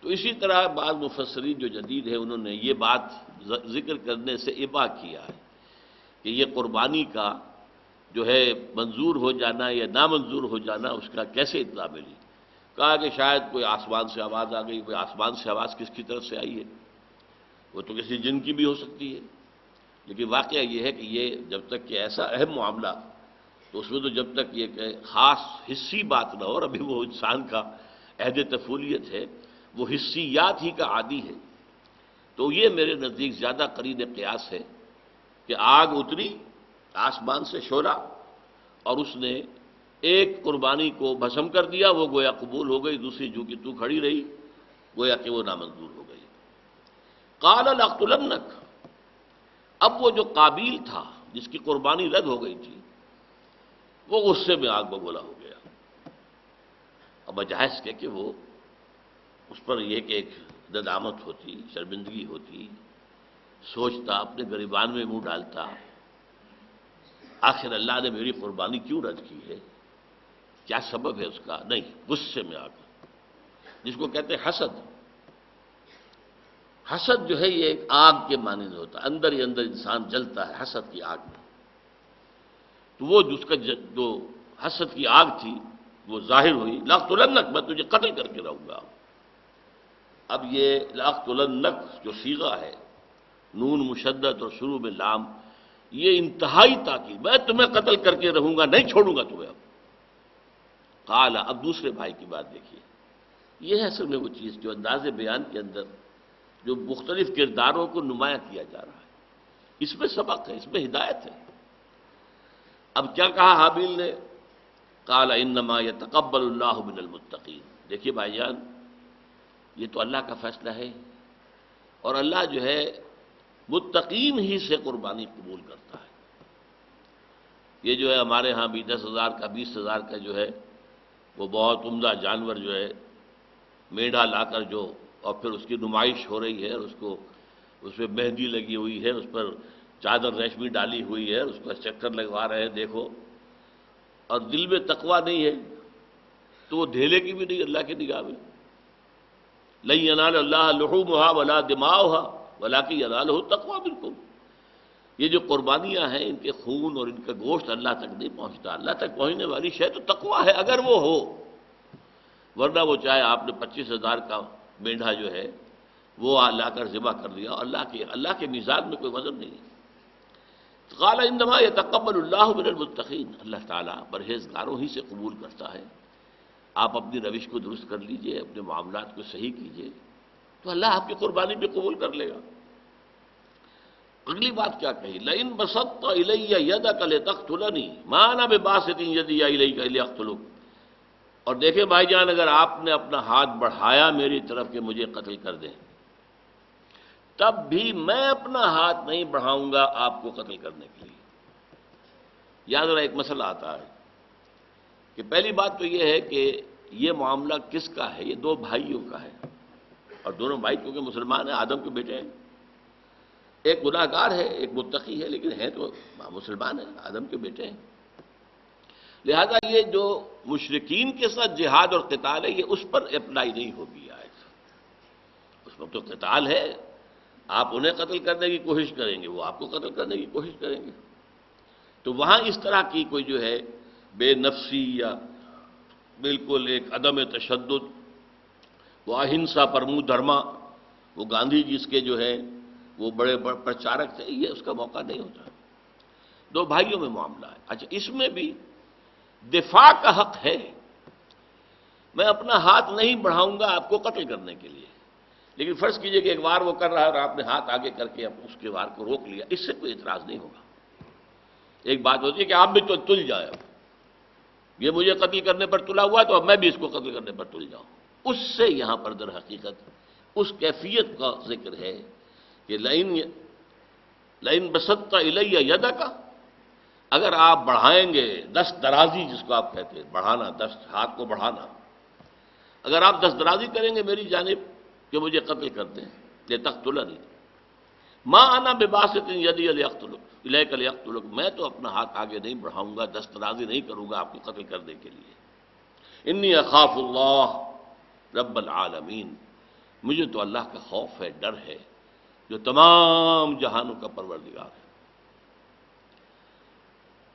تو اسی طرح بعض مفسرین جو جدید ہیں انہوں نے یہ بات ذکر کرنے سے ابا کیا ہے کہ یہ قربانی کا جو ہے منظور ہو جانا یا نامنظور ہو جانا اس کا کیسے اطلاع ملی. کہا کہ شاید کوئی آسمان سے آواز آ گئی. کوئی آسمان سے آواز کس کی طرف سے آئی ہے؟ وہ تو کسی جن کی بھی ہو سکتی ہے. لیکن واقعہ یہ ہے کہ یہ جب تک کہ ایسا اہم معاملہ تو اس میں تو جب تک یہ کہ خاص حصی بات نہ ہو. اور ابھی وہ انسان کا عہد طفولیت ہے، وہ حسیات ہی کا عادی ہے. تو یہ میرے نزدیک زیادہ قرین قیاس ہے کہ آگ اتری آسمان سے شعلہ اور اس نے ایک قربانی کو بھسم کر دیا، وہ گویا قبول ہو گئی. دوسری جو کہ تو کھڑی رہی گویا کہ وہ نامنظور ہو گئی. قال لاقتلنک. اب وہ جو قابیل تھا جس کی قربانی رد ہو گئی تھی وہ غصے میں آگ بگولا ہو گیا. اب بجائز کہ وہ اس پر یہ کہ ایک ندامت ہوتی، شرمندگی ہوتی، سوچتا، اپنے گریبان میں منہ ڈالتا، آخر اللہ نے میری قربانی کیوں رد کی ہے، کیا سبب ہے اس کا؟ نہیں، غصے میں آ گیا. جس کو کہتے ہیں حسد. حسد جو ہے یہ ایک آگ کے مانند ہوتا ہے، اندر ہی اندر انسان جلتا ہے حسد کی آگ میں. تو وہ جس کا جو حسد کی آگ تھی وہ ظاہر ہوئی. لاقتلنک، میں تجھے قتل کر کے رہوں گا. اب یہ لاقتلنک جو صیغہ ہے، نون مشدد اور شروع میں لام، یہ انتہائی تاکید، میں تمہیں قتل کر کے رہوں گا، نہیں چھوڑوں گا تمہیں. اب قال، اب دوسرے بھائی کی بات دیکھیے. یہ ہے اصل میں وہ چیز جو انداز بیان کے اندر جو مختلف کرداروں کو نمایاں کیا جا رہا ہے، اس میں سبق ہے، اس میں ہدایت ہے. اب کیا کہا حابیل نے؟ قال انما يتقبل اللہ من المتقین. دیکھیے بھائی جان، یہ تو اللہ کا فیصلہ ہے اور اللہ جو ہے متقین ہی سے قربانی قبول کرتا ہے. یہ جو ہے ہمارے ہاں بھی 10,000 کا 20,000 کا جو ہے وہ بہت عمدہ جانور جو ہے میڑھا لا کر جو اور پھر اس کی نمائش ہو رہی ہے اور اس پہ مہندی لگی ہوئی ہے، اس پر چادر ریشمی ڈالی ہوئی ہے، اس پر چکر لگوا رہے ہیں دیکھو، اور دل میں تقویٰ نہیں ہے تو وہ ڈھیلے کی بھی نہیں اللہ کی نگاہ میں. لن ینال اللہ لحومها ولا دماؤها ولکن ینالہ التقویٰ منکم. یہ جو قربانیاں ہیں ان کے خون اور ان کا گوشت اللہ تک نہیں پہنچتا. اللہ تک پہنچنے والی شے تو تقویٰ ہے اگر وہ ہو، ورنہ وہ چاہے آپ نے 25,000 کا مینڈھا جو ہے وہ لا کر ذبح کر دیا، اللہ کے میزان میں کوئی وزن نہیں ہے. قال انما يتقبل اللہ من المتقین. اللہ تعالیٰ پرہیزگاروں ہی سے قبول کرتا ہے. آپ اپنی روش کو درست کر لیجئے، اپنے معاملات کو صحیح کیجئے تو اللہ آپ کی قربانی بھی قبول کر لے گا. اگلی بات کیا کہی؟ لئن بسطت الی یدک لتقتلنی ما انا بباسط یدی الیک لیقتلک. اور دیکھیں بھائی جان، اگر آپ نے اپنا ہاتھ بڑھایا میری طرف کہ مجھے قتل کر دیں، تب بھی میں اپنا ہاتھ نہیں بڑھاؤں گا آپ کو قتل کرنے کے لیے. یاد رہا ایک مسئلہ آتا ہے کہ پہلی بات تو یہ ہے کہ یہ معاملہ کس کا ہے؟ یہ دو بھائیوں کا ہے، اور دونوں بھائی کیونکہ مسلمان ہیں، آدم کے بیٹے ہیں. ایک گناہ گار ہے، ایک متقی ہے، لیکن ہیں تو مسلمان ہیں، آدم کے بیٹے ہیں. لہذا یہ جو مشرکین کے ساتھ جہاد اور قتال ہے یہ اس پر اپلائی نہیں ہوگی آیت. اس میں تو قتال ہے، آپ انہیں قتل کرنے کی کوشش کریں گے، وہ آپ کو قتل کرنے کی کوشش کریں گے. تو وہاں اس طرح کی کوئی جو ہے بے نفسی یا بالکل ایک عدم تشدد، وہ اہنسا پرمو دھرما، وہ گاندھی جی اس کے جو ہے وہ بڑے پرچارک تھے، یہ اس کا موقع نہیں ہوتا. دو بھائیوں میں معاملہ ہے. اچھا، اس میں بھی دفاع کا حق ہے. میں اپنا ہاتھ نہیں بڑھاؤں گا آپ کو قتل کرنے کے لیے، لیکن فرض کیجئے کہ ایک وار وہ کر رہا ہے اور آپ نے ہاتھ آگے کر کے اس کے وار کو روک لیا، اس سے کوئی اعتراض نہیں ہوگا. ایک بات ہوتی ہے کہ آپ بھی تو تل جائے، اب یہ مجھے قتل کرنے پر تلا ہوا تو اب میں بھی اس کو قتل کرنے پر تل جاؤں. اس سے یہاں پر در حقیقت اس کیفیت کا ذکر ہے کہ لئن بسطت الی یدک، اگر آپ بڑھائیں گے دست درازی، جس کو آپ کہتے ہیں بڑھانا، دست ہاتھ کو بڑھانا، اگر آپ دست درازی کریں گے میری جانب کہ مجھے قتل کر دیں، لتقتلنی ما انا بباسط یدی الیک لیقتلک، میں تو اپنا ہاتھ آگے نہیں بڑھاؤں گا، دست درازی نہیں کروں گا آپ کو قتل کرنے کے لیے. انی اخاف اللہ رب العالمین، مجھے تو اللہ کا خوف ہے، ڈر ہے، جو تمام جہانوں کا پروردگار ہے.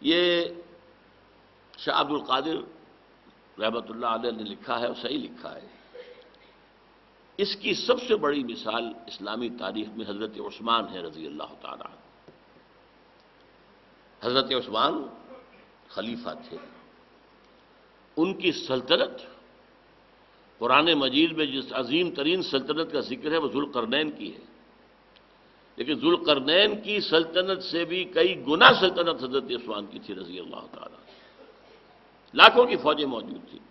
یہ شاہ عبد القادر رحمۃ اللہ علیہ نے لکھا ہے اور صحیح لکھا ہے. اس کی سب سے بڑی مثال اسلامی تاریخ میں حضرت عثمان ہے رضی اللہ تعالیٰ عنہ. حضرت عثمان خلیفہ تھے، ان کی سلطنت، قرآن مجید میں جس عظیم ترین سلطنت کا ذکر ہے وہ ذوالقرنین کی ہے، لیکن ذوالقرنین کی سلطنت سے بھی کئی گنا سلطنت حضرت عثمان کی تھی رضی اللہ تعالیٰ. لاکھوں کی فوجیں موجود تھیں.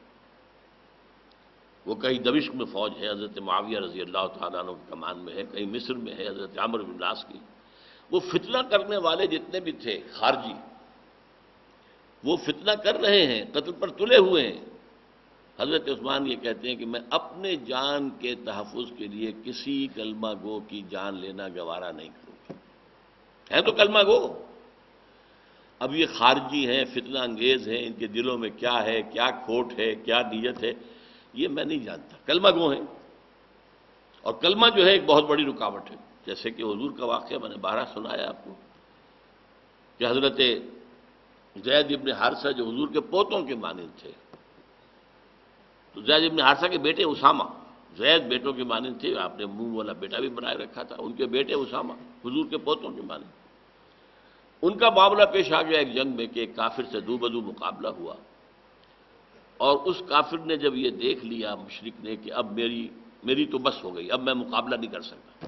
وہ کہیں دمشق میں فوج ہے حضرت معاویہ رضی اللہ تعالیٰ عنہ کی کمان میں ہے، کہیں مصر میں ہے حضرت عمرو بن العاص کی. وہ فتنہ کرنے والے جتنے بھی تھے خارجی، وہ فتنہ کر رہے ہیں، قتل پر تلے ہوئے ہیں. حضرت عثمان یہ کہتے ہیں کہ میں اپنے جان کے تحفظ کے لیے کسی کلمہ گو کی جان لینا گوارا نہیں کروں گا. ہے تو کلمہ گو، اب یہ خارجی ہیں، فتنہ انگیز ہیں، ان کے دلوں میں کیا ہے، کیا کھوٹ ہے، کیا نیت ہے، یہ میں نہیں جانتا. کلمہ گو ہیں، اور کلمہ جو ہے ایک بہت بڑی رکاوٹ ہے. جیسے کہ حضور کا واقعہ میں نے بارہ سنایا آپ کو کہ حضرت زید ابن حارثہ جو حضور کے پوتوں کے مانند تھے، تو زید ابن حارثہ کے بیٹے اسامہ، زید بیٹوں کے مانند تھے، آپ نے منہ والا بیٹا بھی بنائے رکھا تھا، ان کے بیٹے اسامہ حضور کے پوتوں کے مانند. ان کا معاملہ پیش آ گیا ایک جنگ میں کہ ایک کافر سے دو بدو مقابلہ ہوا، اور اس کافر نے جب یہ دیکھ لیا مشرک نے کہ اب میری تو بس ہو گئی، اب میں مقابلہ نہیں کر سکتا،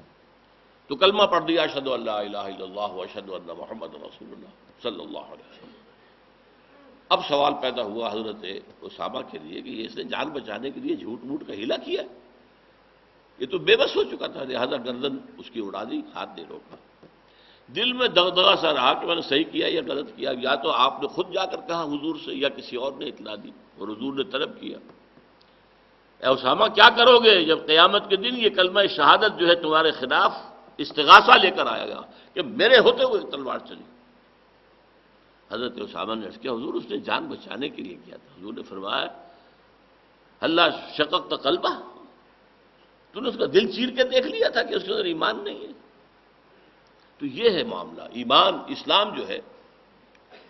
تو کلمہ پڑھ دیا اشہد ان لا الہ الا اللہ واشہد ان محمد رسول اللہ صلی اللہ علیہ وسلم. اب سوال پیدا ہوا حضرت اسامہ کے لیے کہ یہ اس نے جان بچانے کے لیے جھوٹ موٹ کا ہیلا کیا، یہ تو بے بس ہو چکا تھا، لہذا گردن اس کی اڑا دی، ہاتھ نہیں روکا. دل میں دغدغہ سا رہا کہ میں نے صحیح کیا یا غلط کیا، یا تو آپ نے خود جا کر کہا حضور سے یا کسی اور نے اطلاع دی اور حضور نے طلب کیا. اے اسامہ کیا کرو گے جب قیامت کے دن یہ کلمہ شہادت جو ہے تمہارے خلاف استغاثہ لے کر آیا گا کہ میرے ہوتے ہوئے تلوار چلی. حضرت اسامہ نے عرض کیا حضور اس نے جان بچانے کے لیے کیا تھا. حضور نے فرمایا اللہ شققت قلبہ، تو نے اس کا دل چیر کے دیکھ لیا تھا کہ اس کے اندر ایمان نہیں ہے. تو یہ ہے معاملہ. ایمان اسلام جو ہے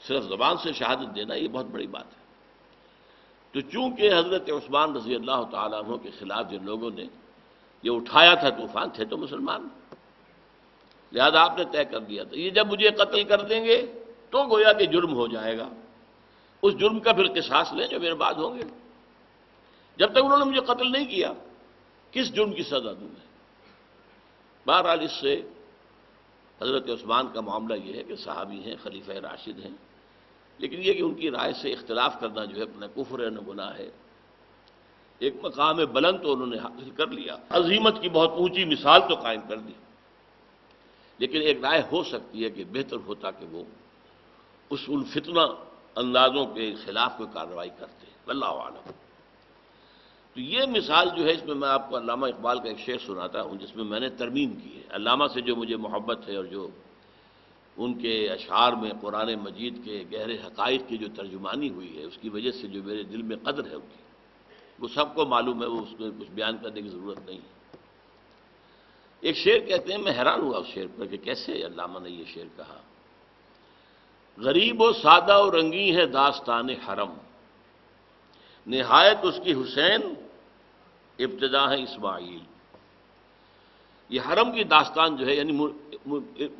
صرف زبان سے شہادت دینا یہ بہت بڑی بات ہے. تو چونکہ حضرت عثمان رضی اللہ تعالیٰ عنہ کے خلاف جن لوگوں نے یہ اٹھایا تھا طوفان، تھے تو مسلمان، لہذا آپ نے طے کر دیا تھا یہ جب مجھے قتل کر دیں گے تو گویا کہ جرم ہو جائے گا، اس جرم کا پھر قصاص لیں جو میرے بعد ہوں گے. جب تک انہوں نے مجھے قتل نہیں کیا کس جرم کی سزا دوں میں؟ بہرحال اس سے حضرت عثمان کا معاملہ یہ ہے کہ صحابی ہیں، خلیفہ راشد ہیں، لیکن یہ کہ ان کی رائے سے اختلاف کرنا جو ہے نہ کفر ہے نہ گناہ ہے. ایک مقام بلند تو انہوں نے حاصل کر لیا، عظیمت کی بہت اونچی مثال تو قائم کر دی، لیکن ایک رائے ہو سکتی ہے کہ بہتر ہوتا کہ وہ ان فتنہ اندازوں کے خلاف کوئی کارروائی کرتے. واللہ اعلم. تو یہ مثال جو ہے اس میں آپ کو علامہ اقبال کا ایک شعر سناتا ہوں جس میں نے ترمیم کی ہے. علامہ سے جو مجھے محبت ہے اور جو ان کے اشعار میں قرآن مجید کے گہرے حقائق کی جو ترجمانی ہوئی ہے اس کی وجہ سے جو میرے دل میں قدر ہے ان کی، وہ سب کو معلوم ہے، وہ اس میں کچھ بیان کرنے کی ضرورت نہیں ہے. ایک شعر کہتے ہیں، میں حیران ہوا اس شعر پر کہ کیسے علامہ نے یہ شعر کہا. غریب و سادہ و رنگی ہے داستان حرم، نہایت اس کی حسین ابتدا ہے اسماعیل. یہ حرم کی داستان جو ہے یعنی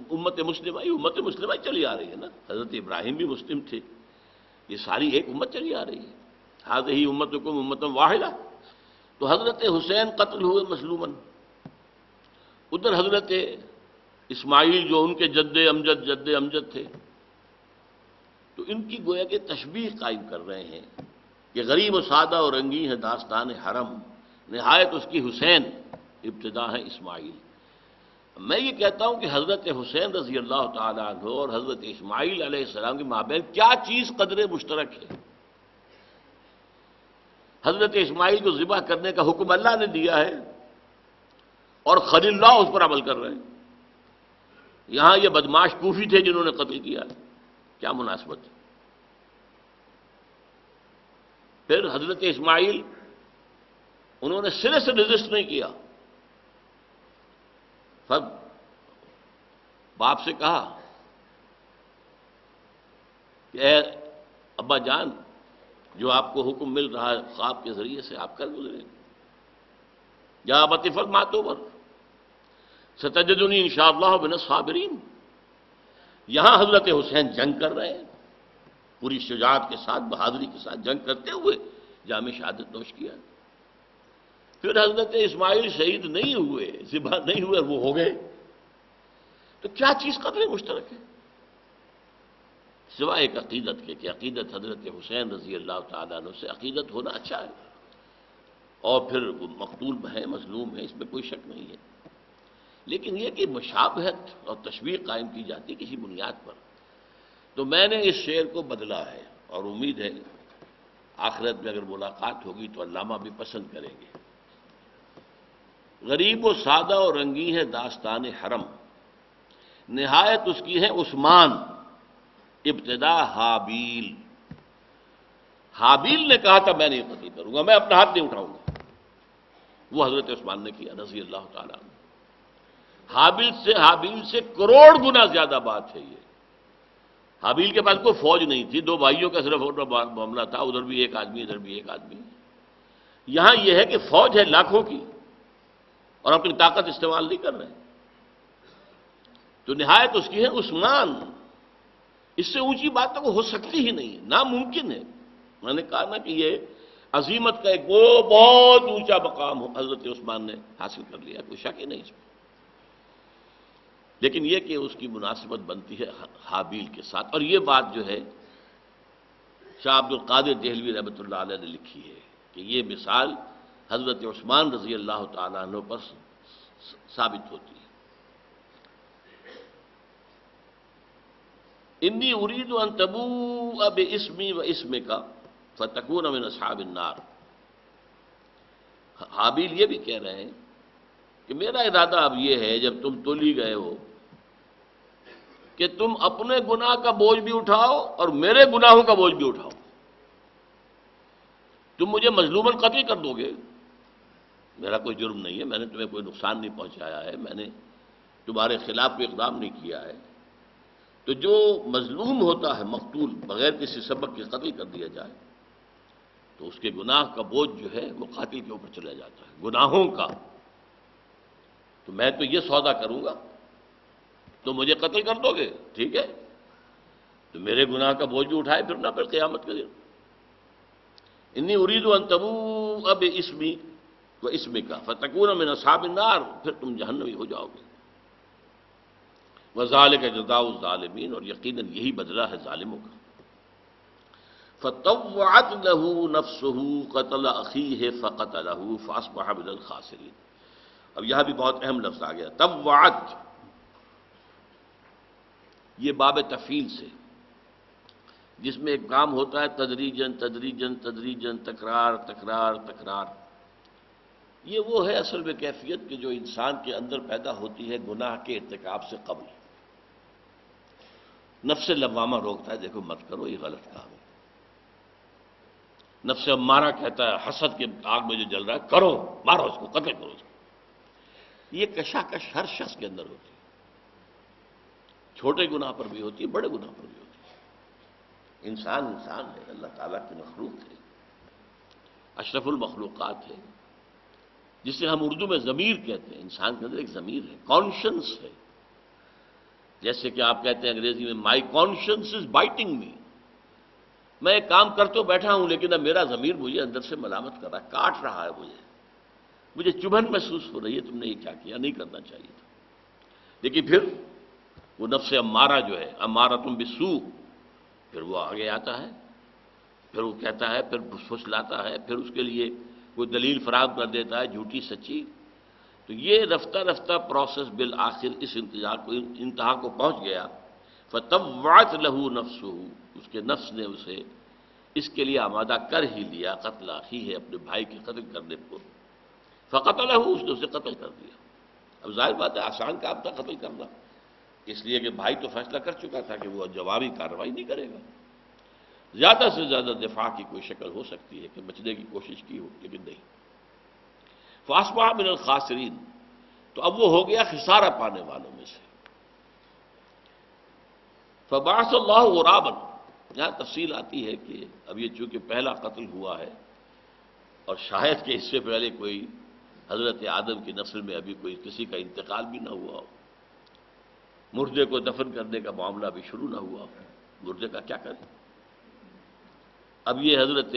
امت مسلمہ چلی آ رہی ہے نا. حضرت ابراہیم بھی مسلم تھے، یہ ساری ایک امت چلی آ رہی ہے. ہذہ امتکم امۃ واحدہ. تو حضرت حسین قتل ہوئے مظلوماً، ادھر حضرت اسماعیل جو ان کے جد امجد تھے تو ان کی گویا کہ تشبیہ قائم کر رہے ہیں کہ غریب و سادہ اور رنگین ہے داستان حرم، نہایت اس کی حسین، ابتدا ہے اسماعیل۔ میں یہ کہتا ہوں کہ حضرت حسین رضی اللہ تعالیٰ عنہ اور حضرت اسماعیل علیہ السلام کے مابین کیا چیز قدر مشترک ہے؟ حضرت اسماعیل کو ذبح کرنے کا حکم اللہ نے دیا ہے اور خلیل اللہ اس پر عمل کر رہے ہیں۔ یہاں یہ بدماش کوفی تھے جنہوں نے قتل کیا، کیا مناسبت ہے؟ پھر حضرت اسماعیل انہوں نے سرے سے رجسٹ نہیں کیا، پھر باپ سے کہا کہ اے ابا جان، جو آپ کو حکم مل رہا ہے خواب کے ذریعے سے آپ کر گزرے، یا ابت افعل ما تؤمر ستجدنی انشاءاللہ من الصابرین۔ یہاں حضرت حسین جنگ کر رہے ہیں، پوری شجاعت کے ساتھ، بہادری کے ساتھ جنگ کرتے ہوئے جام شہادت نوش کیا۔ پھر حضرت اسماعیل شہید نہیں ہوئے، ذبح نہیں ہوئے، وہ ہو گئے۔ تو کیا چیز قدر مشترک ہے سوائے ایک عقیدت کے کہ عقیدت حضرت حسین رضی اللہ تعالیٰ عنہ سے عقیدت ہونا اچھا ہے، اور پھر وہ مقتول ہے، مظلوم ہے، اس میں کوئی شک نہیں ہے۔ لیکن یہ کہ مشابہت اور تشبیہ قائم کی جاتی کسی بنیاد پر، تو میں نے اس شعر کو بدلا ہے، اور امید ہے آخرت میں اگر ملاقات ہوگی تو علامہ بھی پسند کریں گے۔ غریب و سادہ اور رنگین ہے داستان حرم، نہایت اس کی ہے عثمان، ابتدا حابیل۔ حابیل نے کہا تھا میں نہیں قتل کروں گا، میں اپنا ہاتھ نہیں اٹھاؤں گا، وہ حضرت عثمان نے کیا رضی اللہ تعالیٰ عنہ۔ حابیل سے کروڑ گنا زیادہ بات ہے یہ۔ حابیل کے پاس کوئی فوج نہیں تھی، دو بھائیوں کا صرف معاملہ تھا، ادھر بھی ایک آدمی ادھر بھی ایک آدمی۔ یہاں یہ ہے کہ فوج ہے لاکھوں کی اور اپنی طاقت استعمال نہیں کر رہے، تو نہایت اس کی ہے عثمان۔ اس سے اونچی بات تو ہو سکتی ہی نہیں، ناممکن ہے۔ میں نے کہا نا کہ یہ عظیمت کا ایک وہ بہت اونچا مقام حضرت عثمان نے حاصل کر لیا، کوئی شک ہی نہیں اس میں۔ لیکن یہ کہ اس کی مناسبت بنتی ہے حابیل کے ساتھ، اور یہ بات جو ہے شاہ عبد القادر دہلوی رحمۃ اللہ علیہ نے لکھی ہے کہ یہ مثال حضرت عثمان رضی اللہ تعالیٰ عنہ پر ثابت ہوتی ہے۔ انی ارید ان تبوء باسمی و اسمک فتکون من اصحاب النار۔ حابیل یہ بھی کہہ رہے ہیں کہ میرا ارادہ اب یہ ہے جب تم تولی گئے ہو کہ تم اپنے گناہ کا بوجھ بھی اٹھاؤ اور میرے گناہوں کا بوجھ بھی اٹھاؤ۔ تم مجھے مظلوم القتل کر دو گے، میرا کوئی جرم نہیں ہے، میں نے تمہیں کوئی نقصان نہیں پہنچایا ہے، میں نے تمہارے خلاف کوئی اقدام نہیں کیا ہے، تو جو مظلوم ہوتا ہے مقتول بغیر کسی سبب کے قتل کر دیا جائے تو اس کے گناہ کا بوجھ جو ہے وہ قاتل کے اوپر چلا جاتا ہے، گناہوں کا۔ تو میں تو یہ سودا کروں گا، تو مجھے قتل کر دو گے، ٹھیک ہے، تو میرے گناہ کا بوجھ بھی اٹھائے پھر نہ، پھر قیامت کے دن۔ انی ارید ان تبوء باسمی و اسمک فتکون من اصحاب النار، پھر تم جہنمی ہو جاؤ گے۔ وذالک جزاء الظالمین، اور یقیناً یہی بدلہ ہے ظالموں کا۔ فطوعت له نفسه قتل اخیہ فقتلہ فاصبح من الخاسرین۔ اب یہاں بھی بہت اہم لفظ آ گیا، طوعت، یہ باب تفعیل سے، جس میں ایک کام ہوتا ہے تدریجاً تدریجاً تدریجاً، تکرار تکرار تکرار، یہ وہ ہے اصل میں کیفیت کہ جو انسان کے اندر پیدا ہوتی ہے گناہ کے ارتکاب سے قبل۔ نفس لوامہ روکتا ہے، دیکھو مت کرو، یہ غلط کام ہے۔ نفس امارہ کہتا ہے حسد کے آگ میں جو جل رہا ہے کرو، مارو اس کو، قتل کرو اس کو۔ یہ کشاکش ہر شخص کے اندر ہوتی ہے، چھوٹے گناہ پر بھی ہوتی ہے، بڑے گناہ پر بھی ہوتی ہے۔ انسان انسان ہے، اللہ تعالیٰ کی مخلوق ہے، اشرف المخلوقات ہے، جسے ہم اردو میں ضمیر کہتے ہیں۔ انسان کے اندر ایک ضمیر ہے، کانشنس ہے، جیسے کہ آپ کہتے ہیں انگریزی میں مائی کانشنس از بائٹنگ می، میں ایک کام کر تو بیٹھا ہوں لیکن اب میرا ضمیر مجھے اندر سے ملامت کر رہا ہے، کاٹ رہا ہے، مجھے چبھن محسوس ہو رہی ہے، تم نے یہ کیا کیا، نہیں کرنا چاہیے تھا۔ لیکن پھر وہ نفس امارہ جو ہے، امارہ تم بالسوء، پھر وہ آگے آتا ہے، پھر وہ کہتا ہے، پھر پھسلاتا ہے، پھر اس کے لیے کوئی دلیل فراہم کر دیتا ہے، جھوٹی سچی۔ تو یہ رفتہ رفتہ پروسیس بالآخر اس انتہا کو پہنچ گیا۔ فطوعت لہ نفسہ، اس کے نفس نے اسے اس کے لیے آمادہ کر ہی لیا، قتل اخیہ، اپنے بھائی کے قتل کرنے کو۔ فقتلہ، اس نے اسے قتل کر دیا۔ اب ظاہر بات ہے آسان کام تھا قتل کرنا، اس لیے کہ بھائی تو فیصلہ کر چکا تھا کہ وہ جوابی کارروائی نہیں کرے گا، زیادہ سے زیادہ دفاع کی کوئی شکل ہو سکتی ہے کہ بچنے کی کوشش کی ہو، لیکن نہیں۔ فاصبح من الخاسرین، تو اب وہ ہو گیا خسارہ پانے والوں میں سے۔ فبعث اللہ غرابا، یہاں تفصیل آتی ہے کہ اب یہ چونکہ پہلا قتل ہوا ہے اور شاید کہ اس سے پہلے کوئی حضرت آدم کی نسل میں ابھی کوئی کسی کا انتقال بھی نہ ہوا ہو، مردے کو دفن کرنے کا معاملہ بھی شروع نہ ہوا ہو، مردے کا کیا کریں؟ اب یہ حضرت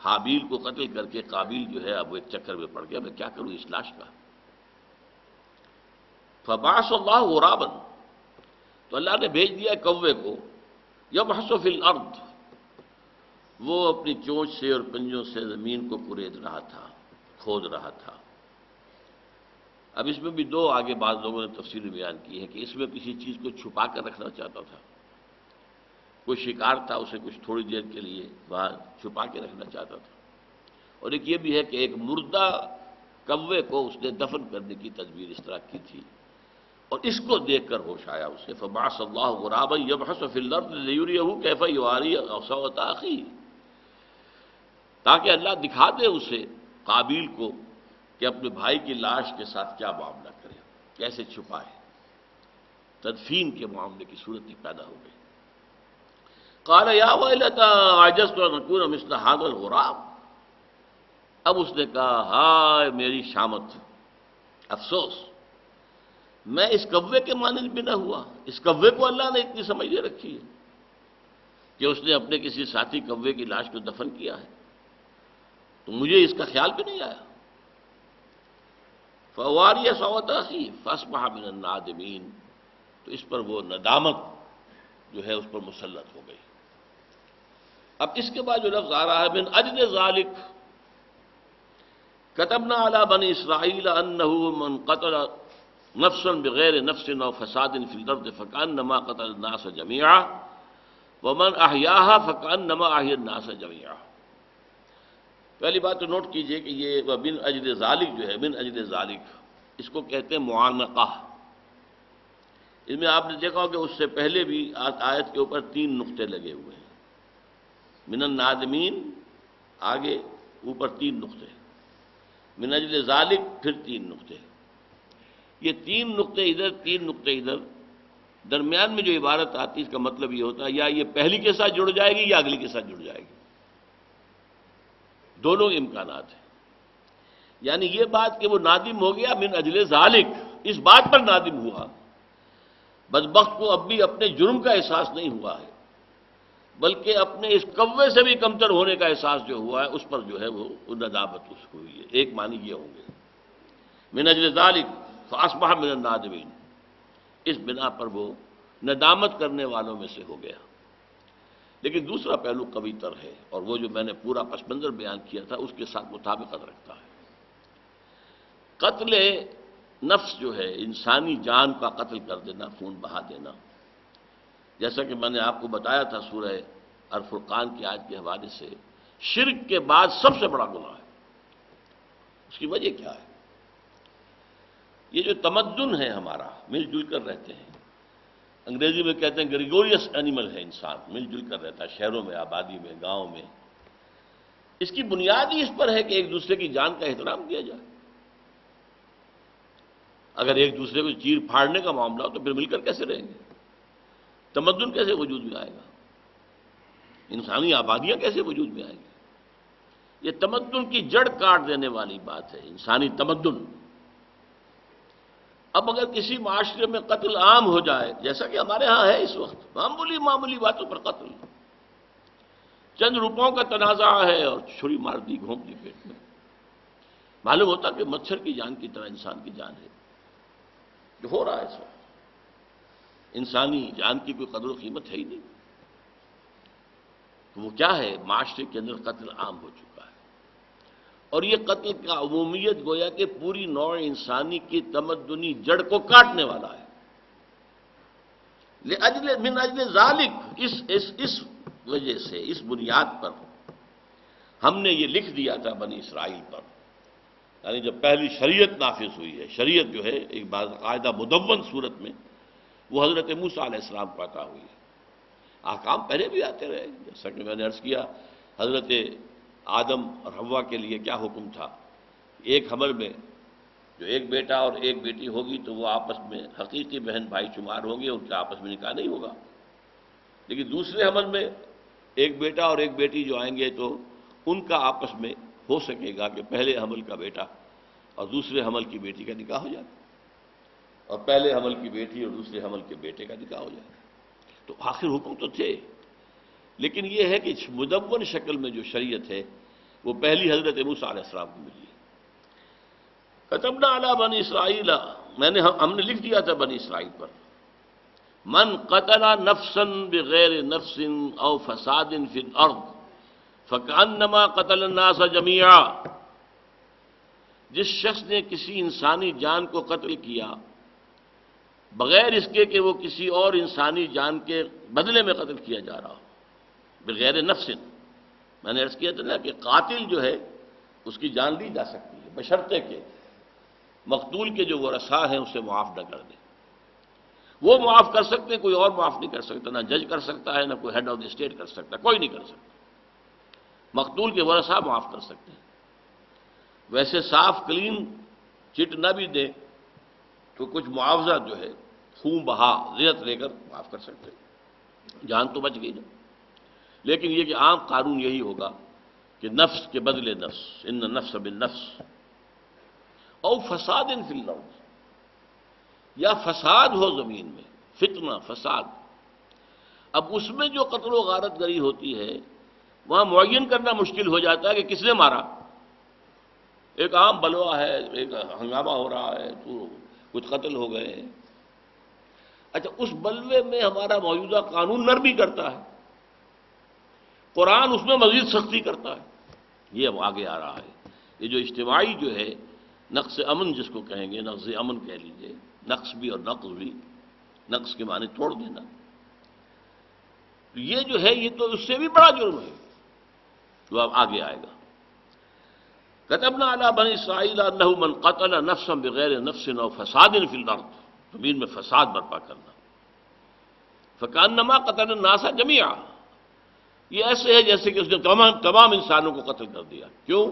حابیل کو قتل کر کے قابیل جو ہے اب وہ ایک چکر میں پڑ گیا، میں کیا کروں اس لاش کا۔ فبعث اللہ غرابا، تو اللہ نے بھیج دیا کوے کو، یبحث فی الارض، وہ اپنی چونچ سے اور پنجوں سے زمین کو کورید رہا تھا، کھود رہا تھا۔ اب اس میں بھی دو آگے بعض لوگوں نے تفصیل بیان کی ہے کہ اس میں کسی چیز کو چھپا کر رکھنا چاہتا تھا، کوئی شکار تھا، اسے کچھ تھوڑی دیر کے لیے وہاں چھپا کے رکھنا چاہتا تھا، اور ایک یہ بھی ہے کہ ایک مردہ کوے کو اس نے دفن کرنے کی تدبیر اس طرح کی تھی، اور اس کو دیکھ کر ہوش آیا اسے۔ فبعث اللہ غرابا یبحث فی الارض لیریہ کیف یواری سوءۃ اخیہ، تاکہ اللہ دکھا دے اسے قابیل کو کہ اپنے بھائی کی لاش کے ساتھ کیا معاملہ کرے، کیسے چھپائے۔ تدفین کے معاملے کی صورت پیدا ہو گئی۔ قال یا ویلتی عجزت ان اکون مثل ھذا الغراب، اب اس نے کہا ہائے میری شامت، افسوس، میں اس کوے کے مانند بھی نہ ہوا۔ اس کوے کو اللہ نے اتنی سمجھ دے رکھی ہے کہ اس نے اپنے کسی ساتھی کوے کی لاش کو دفن کیا ہے، تو مجھے اس کا خیال بھی نہیں آیا۔ فواری سوءۃ اخیہ فاصبح من النادمین، تو اس پر وہ ندامت جو ہے اس پر مسلط ہو گئی۔ اب اس کے بعد جو لفظ آ رہا ہے من اجل ذالک کتبنا علی بنی اسرائیل انہ من قتل نفسا بغیر نفس او فساد فی الارض فکأنما قتل الناس جميعا ومن احیاها فکأنما احیا الناس جميعا۔ پہلی بات تو نوٹ کیجئے کہ یہ من اجل ذالک جو ہے، من اجل ذالک، اس کو کہتے ہیں معانقہ۔ اس میں آپ نے دیکھا ہو کہ اس سے پہلے بھی آیت کے اوپر 3 نقطے لگے ہوئے ہیں، من النادمین، آگے اوپر 3 نقطے، من اجل ذالک پھر 3 نقطے۔ یہ 3 نقطے ادھر 3 نقطے ادھر، درمیان میں جو عبارت آتی ہے اس کا مطلب یہ ہوتا ہے یا یہ پہلی کے ساتھ جڑ جائے گی یا اگلی کے ساتھ جڑ جائے گی، دونوں امکانات ہیں۔ یعنی یہ بات کہ وہ نادم ہو گیا من اجل ذالک، اس بات پر نادم ہوا، بدبخت کو اب بھی اپنے جرم کا احساس نہیں ہوا ہے، بلکہ اپنے اس کوے سے بھی کمتر ہونے کا احساس جو ہوا ہے اس پر جو ہے وہ ندامت اس کو ہوئی ہے۔ ایک معنی یہ ہوں گے من اجل ذالک فاصبح من النادمین، اس بنا پر وہ ندامت کرنے والوں میں سے ہو گیا۔ لیکن دوسرا پہلو قوی تر ہے، اور وہ جو میں نے پورا پس منظر بیان کیا تھا اس کے ساتھ مطابقت رکھتا ہے۔ قتل نفس جو ہے، انسانی جان کا قتل کر دینا، خون بہا دینا، جیسا کہ میں نے آپ کو بتایا تھا سورہ الفرقان کی آیت کے حوالے سے، شرک کے بعد سب سے بڑا گناہ ہے۔ اس کی وجہ کیا ہے؟ یہ جو تمدن ہے ہمارا، مل جل کر رہتے ہیں، انگریزی میں کہتے ہیں گریگوریس اینیمل ہے انسان، مل جل کر رہتا ہے شہروں میں، آبادی میں، گاؤں میں۔ اس کی بنیاد ہی اس پر ہے کہ ایک دوسرے کی جان کا احترام کیا جائے۔ اگر ایک دوسرے کو چیر پھاڑنے کا معاملہ ہو تو پھر مل کر کیسے رہیں گے؟ تمدن کیسے وجود میں آئے گا؟ انسانی آبادیاں کیسے وجود میں آئیں گی؟ یہ تمدن کی جڑ کاٹ دینے والی بات ہے، انسانی تمدن۔ اب اگر کسی معاشرے میں قتل عام ہو جائے، جیسا کہ ہمارے ہاں ہے اس وقت، معمولی باتوں پر قتل، چند روپوں کا تنازع ہے اور چھری مار دی، گھونپ دی پیٹ میں، معلوم ہوتا کہ مچھر کی جان کی طرح انسان کی جان ہے جو ہو رہا ہے اس وقت۔ انسانی جان کی کوئی قدر و قیمت ہے ہی نہیں۔ تو وہ کیا ہے؟ معاشرے کے اندر قتل عام ہو چکا ہے، اور یہ قتل کا عمومیت گویا کہ پوری نوع انسانی کی تمدنی جڑ کو کاٹنے والا ہے۔ من اجل ذالک، اس وجہ سے، اس بنیاد پر ہم نے یہ لکھ دیا تھا بنی اسرائیل پر، یعنی جب پہلی شریعت نافذ ہوئی ہے، شریعت جو ہے ایک باقاعدہ مدون صورت میں، وہ حضرت موسیٰ علیہ السلام کو عطا ہوئی ہے۔ احکام پہلے بھی آتے رہے، جیسا کہ میں نے عرض کیا، حضرت آدم اور حوا کے لیے کیا حکم تھا؟ ایک حمل میں جو ایک بیٹا اور ایک بیٹی ہوگی تو وہ آپس میں حقیقی بہن بھائی شمار ہوں گے، ان کے آپس میں نکاح نہیں ہوگا۔ لیکن دوسرے حمل میں ایک بیٹا اور ایک بیٹی جو آئیں گے تو ان کا آپس میں ہو سکے گا کہ پہلے حمل کا بیٹا اور دوسرے حمل کی بیٹی کا نکاح ہو جائے، اور پہلے حمل کی بیٹی اور دوسرے حمل کے بیٹے کا نکاح ہو جائے۔ تو آخر حکم تو تھے، لیکن یہ ہے کہ مدون شکل میں جو شریعت ہے وہ پہلی حضرت موسیٰ علیہ السلام کو ملی ہے۔ کتبنا علی بنی اسرائیل، ہم نے لکھ دیا تھا بنی اسرائیل پر، من قتل نفسا بغیر نفس او فساد فی الارض فکأنما قتل الناس جميعا، جس شخص نے کسی انسانی جان کو قتل کیا بغیر اس کے کہ وہ کسی اور انسانی جان کے بدلے میں قتل کیا جا رہا ہو، بغیر نفس، میں نے عرض کیا تھا نا کہ قاتل جو ہے اس کی جان لی جا سکتی ہے بشرطے کہ مقتول کے جو ورثاء ہیں اسے معاف نہ کر دیں۔ وہ معاف کر سکتے ہیں، کوئی اور معاف نہیں کر سکتا، نہ جج کر سکتا ہے، نہ کوئی ہیڈ آف دی اسٹیٹ کر سکتا، کوئی نہیں کر سکتا۔ مقتول کے ورثاء معاف کر سکتے ہیں۔ ویسے صاف کلین چٹ نہ بھی دے تو کچھ معاوضہ جو ہے خون بہا ریت لے کر معاف کر سکتے ہیں، جان تو بچ گئی نا۔ لیکن یہ کہ عام قانون یہی ہوگا کہ نفس کے بدلے نفس، ان النفس بالنفس، او فساد فی الارض، یا فساد ہو زمین میں، فتنہ فساد۔ اب اس میں جو قتل و غارت گری ہوتی ہے وہاں معین کرنا مشکل ہو جاتا ہے کہ کس نے مارا۔ ایک عام بلوا ہے، ایک ہنگامہ ہو رہا ہے تو کچھ قتل ہو گئے ہیں، اچھا اس بلوے میں ہمارا موجودہ قانون نرمی کرتا ہے، قرآن اس میں مزید سختی کرتا ہے، یہ اب آگے آ رہا ہے۔ یہ جو اجتماعی جو ہے نقص امن جس کو کہیں گے، نقص امن کہہ لیجئے، نقص بھی اور نقص بھی، نقص کے معنی توڑ دینا، تو یہ جو ہے یہ تو اس سے بھی بڑا جرم ہے، تو اب آگے آئے گا۔ كتبنا على بني اسرائیل انه من قتل نفسا بغیر نفس او فساد فی الارض، زمین میں فساد برپا کرنا، فکأنما قتل الناس جميعا، یہ ایسے ہے جیسے کہ اس نے تمام انسانوں کو قتل کر دیا۔ کیوں؟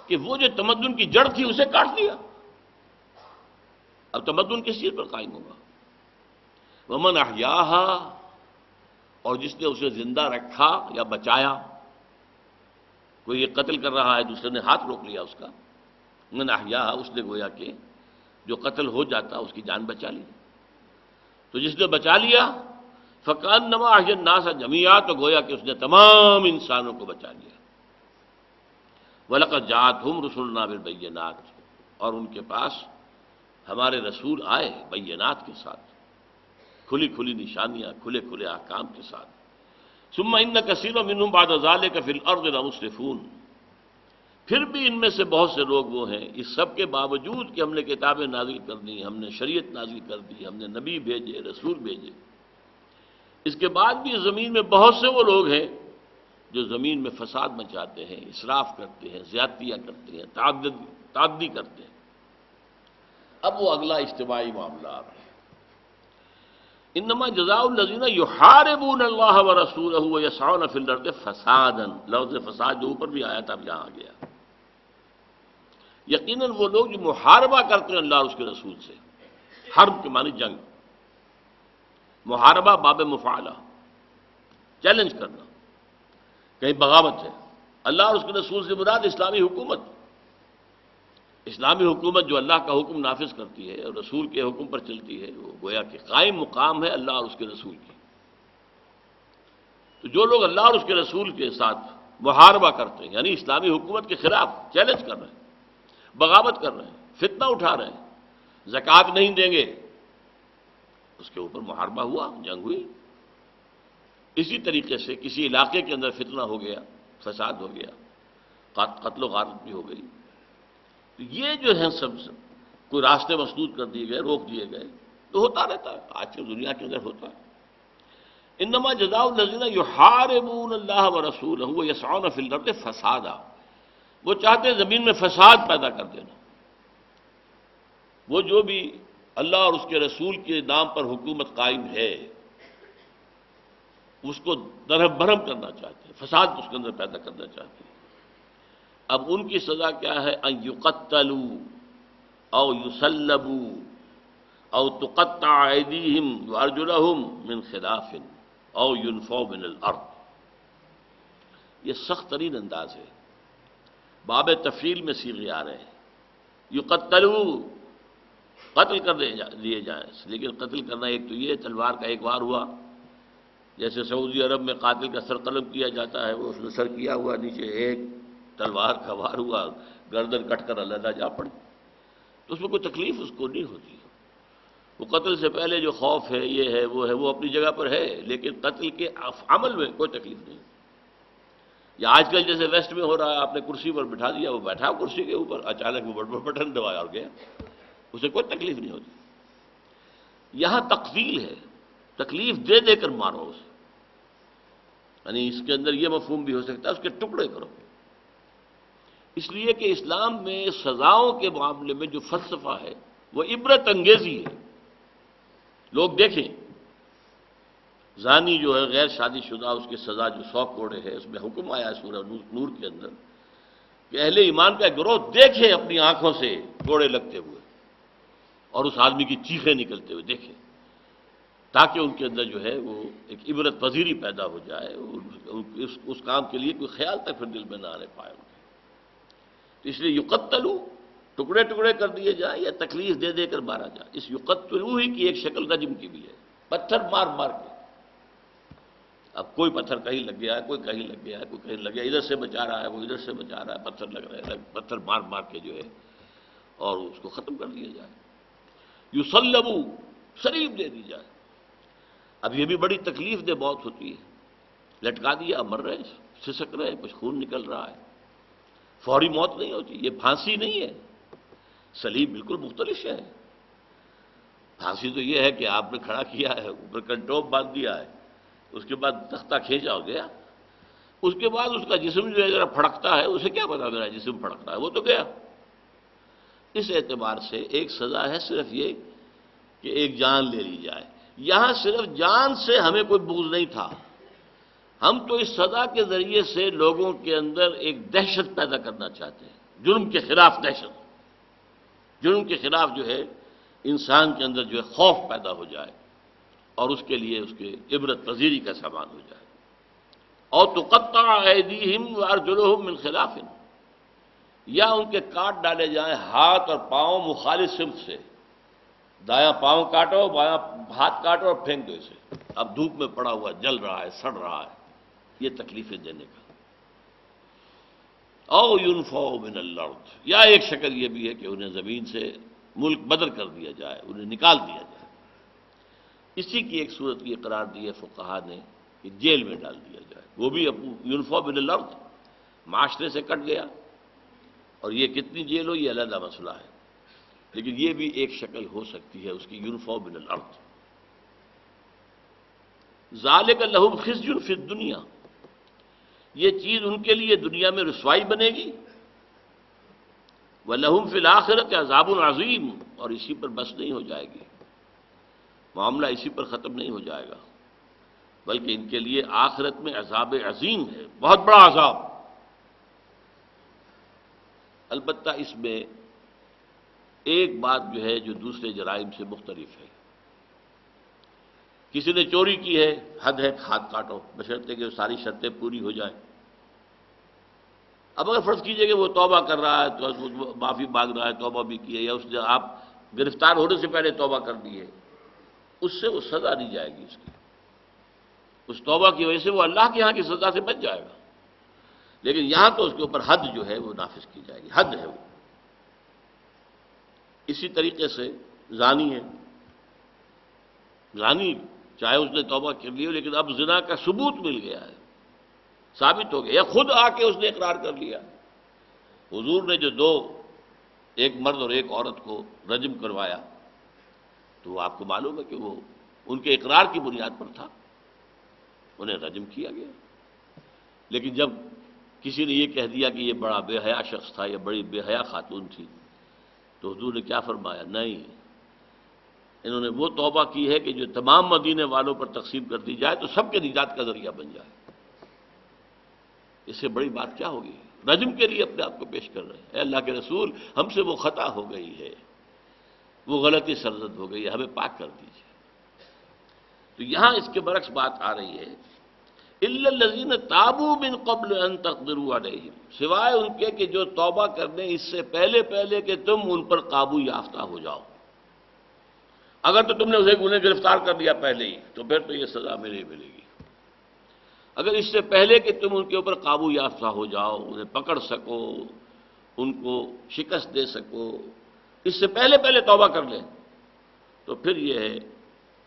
کہ وہ جو تمدن کی جڑ تھی اسے کاٹ دیا، اب تمدن کس چیز پر قائم ہوگا؟ ومن احیاها، اور جس نے اسے زندہ رکھا یا بچایا، کوئی یہ قتل کر رہا ہے دوسرے نے ہاتھ روک لیا اس کا، من احیاها، اس نے گویا کہ جو قتل ہو جاتا اس کی جان بچا لی، تو جس نے بچا لیا فکأنما احیا الناس جميعا، تو گویا کہ اس نے تمام انسانوں کو بچا لیا۔ وَلَقَدْ جَاءَتْهُمْ رُسُلُنَا بِالْبَيِّنَاتِ، اور ان کے پاس ہمارے رسول آئے بینات کے ساتھ، کھلی کھلی نشانیاں، کھلے کھلے احکام کے ساتھ۔ ثم ان کثیرا منهم بعد ذلك في الارض لمسرفون، پھر بھی ان میں سے بہت سے لوگ وہ ہیں، اس سب کے باوجود کہ ہم نے کتابیں نازل کر دی، ہم نے شریعت نازل کر دی، ہم نے نبی بھیجے، رسول بھیجے، اس کے بعد بھی زمین میں بہت سے وہ لوگ ہیں جو زمین میں فساد مچاتے ہیں، اسراف کرتے ہیں، زیادتیاں کرتے ہیں، تعدی کرتے ہیں۔ اب وہ اگلا اجتماعی معاملہ آ رہا ہے۔ انما جزاء الذین یحاربون اللہ ورسولہ ویسعون فی الارض فسادا، لفظ فساد جو اوپر بھی آیا تھا اب یہاں آ گیا۔ یقیناً وہ لوگ جو محاربہ کرتے ہیں اللہ اور اس کے رسول سے، حرب کے معنی جنگ، محاربہ باب مفعلہ، چیلنج کرنا، کہیں بغاوت ہے۔ اللہ اور اس کے رسول سے مراد اسلامی حکومت، اسلامی حکومت جو اللہ کا حکم نافذ کرتی ہے اور رسول کے حکم پر چلتی ہے، وہ گویا کہ قائم مقام ہے اللہ اور اس کے رسول کی۔ تو جو لوگ اللہ اور اس کے رسول کے ساتھ محاربہ کرتے ہیں، یعنی اسلامی حکومت کے خلاف چیلنج کر رہے ہیں، بغاوت کر رہے ہیں، فتنہ اٹھا رہے ہیں، زکوٰۃ نہیں دیں گے، اس کے اوپر محاربہ ہوا، جنگ ہوئی۔ اسی طریقے سے کسی علاقے کے اندر فتنہ ہو گیا، فساد ہو گیا، قتل و غارت بھی ہو گئی، تو یہ جو ہے سب کوئی راستے مسدود کر دیے گئے، روک دیے گئے، تو ہوتا رہتا ہے، آج کل دنیا کے اندر ہوتا ہے۔ انما جزاء الذین یحاربون اللہ ورسولہ ویسعون فی الارض فسادا، وہ چاہتے ہیں زمین میں فساد پیدا کر دینا، وہ جو بھی اللہ اور اس کے رسول کے نام پر حکومت قائم ہے اس کو درہم برہم کرنا چاہتے ہیں، فساد اس کے اندر پیدا کرنا چاہتے ہیں۔ اب ان کی سزا کیا ہے؟ ان یقتلوا او یصلبوا او تقطع ایدیہم وارجلہم من خلاف او ینفوا من الارض۔ یہ سخت ترین انداز ہے، باب تفصیل میں صیغے آ رہے ہیں، یقتلوا قتل کر دیے جائیں، لیکن قتل کرنا ایک تو یہ تلوار کا ایک وار ہوا، جیسے سعودی عرب میں قاتل کا سر قلم کیا جاتا ہے، وہ اس نے سر کیا ہوا، نیچے ایک تلوار کا وار ہوا، گردن کٹ کر علیحدہ جا پڑے، تو اس میں کوئی تکلیف اس کو نہیں ہوتی۔ وہ قتل سے پہلے جو خوف ہے، یہ ہے، وہ اپنی جگہ پر ہے، لیکن قتل کے عمل میں کوئی تکلیف نہیں۔ یا آج کل جیسے ویسٹ میں ہو رہا ہے، آپ نے کرسی پر بٹھا دیا، وہ بیٹھا کرسی کے اوپر، اچانک وہ بٹن دبایا اور گیا، اسے کوئی تکلیف نہیں ہوتی۔ یہاں تقتیل ہے، تکلیف دے دے کر مارو اسے، یعنی اس کے اندر یہ مفہوم بھی ہو سکتا ہے اس کے ٹکڑے کرو، اس لیے کہ اسلام میں سزاؤں کے معاملے میں جو فلسفہ ہے وہ عبرت انگیزی ہے۔ لوگ دیکھیں، زانی جو ہے غیر شادی شدہ، اس کی سزا جو 100 کوڑے ہے، اس میں حکم آیا ہے سورہ نور کے اندر کہ اہل ایمان کا گروہ دیکھے اپنی آنکھوں سے کوڑے لگتے ہوئے اور اس آدمی کی چیخیں نکلتے ہوئے دیکھیں، تاکہ ان کے اندر جو ہے وہ ایک عبرت پذیری پیدا ہو جائے، اس کام کے لیے کوئی خیال تک پھر دل میں نہ آنے پائے ان کے۔ تو اس لیے یقتلوا، ٹکڑے ٹکڑے کر دیے جائیں یا تکلیف دے دے کر مارا جائے۔ اس یقتلوا ہی کی ایک شکل رجم کی بھی ہے، پتھر مار مار کے۔ اب کوئی پتھر کہیں لگ گیا ہے، کوئی کہیں لگ گیا ہے، کوئی کہیں لگ گیا، ادھر سے بچا رہا ہے، وہ ادھر سے بچا رہا ہے، پتھر لگ رہے ہیں، پتھر مار مار کے جو ہے اور اس کو ختم کر دیا جائے۔ یصلبوا، شریف دے دی جائے۔ اب یہ بھی بڑی تکلیف دہ موت ہوتی ہے، لٹکا دیا، مر رہے، سسک رہے، کچھ خون نکل رہا ہے، فوری موت نہیں ہوتی، یہ پھانسی نہیں ہے، سلیب بالکل مختلف ہے۔ پھانسی تو یہ ہے کہ آپ نے کھڑا کیا ہے، اوپر کنٹوپ باندھ دیا ہے، اس کے بعد تختہ کھینچا ہو گیا، اس کے بعد اس کا جسم جو ہے ذرا پھڑکتا ہے، اسے کیا پتا میرا جسم پھڑک رہا ہے، وہ تو گیا۔ اس اعتبار سے ایک سزا ہے صرف یہ کہ ایک جان لے لی جائے۔ یہاں صرف جان سے ہمیں کوئی بغض نہیں تھا، ہم تو اس سزا کے ذریعے سے لوگوں کے اندر ایک دہشت پیدا کرنا چاہتے ہیں، جرم کے خلاف دہشت، جرم کے خلاف جو ہے انسان کے اندر جو ہے خوف پیدا ہو جائے اور اس کے لیے اس کے عبرت پذیری کا سامان ہو جائے۔ اور تقطع ایدیہم وارجلہم من خلاف، یا ان کے کاٹ ڈالے جائیں ہاتھ اور پاؤں مخالف سمت سے، دایاں پاؤں کاٹو، بایاں ہاتھ کاٹو اور پھینک دو اسے، اب دھوپ میں پڑا ہوا جل رہا ہے، سڑ رہا ہے، یہ تکلیفیں دینے کا۔ او ینفوا من الارض، یا ایک شکل یہ بھی ہے کہ انہیں زمین سے ملک بدر کر دیا جائے، انہیں نکال دیا جائے۔ اسی کی ایک صورت یہ قرار دی ہے فقہا نے کہ جیل میں ڈال دیا جائے، وہ بھی ینفوا من الارض، معاشرے سے کٹ گیا، اور یہ کتنی جیل ہو یہ علیحدہ مسئلہ ہے، لیکن یہ بھی ایک شکل ہو سکتی ہے اس کی، ینفوا من الارض۔ ذالک لہم خزی فی الدنیا، یہ چیز ان کے لیے دنیا میں رسوائی بنے گی، وَلَهُمْ فِي الْآخِرَةِ عَذَابٌ عَظِيمٌ، اور اسی پر بس نہیں ہو جائے گی، معاملہ اسی پر ختم نہیں ہو جائے گا، بلکہ ان کے لیے آخرت میں عذاب عظیم ہے، بہت بڑا عذاب۔ البتہ اس میں ایک بات جو ہے جو دوسرے جرائم سے مختلف ہے، کسی نے چوری کی ہے، حد ہے، ہاتھ کاٹو، بشرطے کہ ساری شرطیں پوری ہو جائیں۔ اب اگر فرض کیجئے کہ وہ توبہ کر رہا ہے، تو معافی مانگ رہا ہے، توبہ بھی کی ہے، یا اس نے آپ گرفتار ہونے سے پہلے توبہ کر دی ہے، اس سے وہ سزا دی جائے گی اس کی، اس توبہ کی وجہ سے وہ اللہ کے ہاں کی سزا سے بچ جائے گا، لیکن یہاں تو اس کے اوپر حد جو ہے وہ نافذ کی جائے گی، حد ہے وہ۔ اسی طریقے سے زانی ہے، زانی چاہے اس نے توبہ کر لی ہو، لیکن اب زنا کا ثبوت مل گیا ہے، ثابت ہو گیا، یا خود آ کے اس نے اقرار کر لیا۔ حضور نے جو دو، ایک مرد اور ایک عورت کو رجم کروایا، تو وہ آپ کو معلوم ہے کہ وہ ان کے اقرار کی بنیاد پر تھا، انہیں رجم کیا گیا۔ لیکن جب کسی نے یہ کہہ دیا کہ یہ بڑا بے حیا شخص تھا، یہ بڑی بے حیا خاتون تھی، تو حضور نے کیا فرمایا؟ نہیں، انہوں نے وہ توبہ کی ہے کہ جو تمام مدینے والوں پر تقسیم کر دی جائے تو سب کے نجات کا ذریعہ بن جائے۔ اس سے بڑی بات کیا ہوگی؟ رجم کے لیے اپنے آپ کو پیش کر رہے ہیں، اے اللہ کے رسول، ہم سے وہ خطا ہو گئی ہے، وہ غلطی سرزد ہو گئی ہے، ہمیں پاک کر دیجیے۔ تو یہاں اس کے برعکس بات آ رہی ہے، الا الذین تابوا من قبل ان تقدروا علیہم، سوائے ان کے کہ جو توبہ کرنے اس سے پہلے پہلے کہ تم ان پر قابو یافتہ ہو جاؤ۔ اگر تو تم نے انہیں گرفتار کر لیا پہلے ہی، تو پھر تو یہ سزا ملے گی۔ اگر اس سے پہلے کہ تم ان کے اوپر قابو یافتہ ہو جاؤ، انہیں پکڑ سکو، ان کو شکست دے سکو، اس سے پہلے پہلے توبہ کر لیں، تو پھر یہ ہے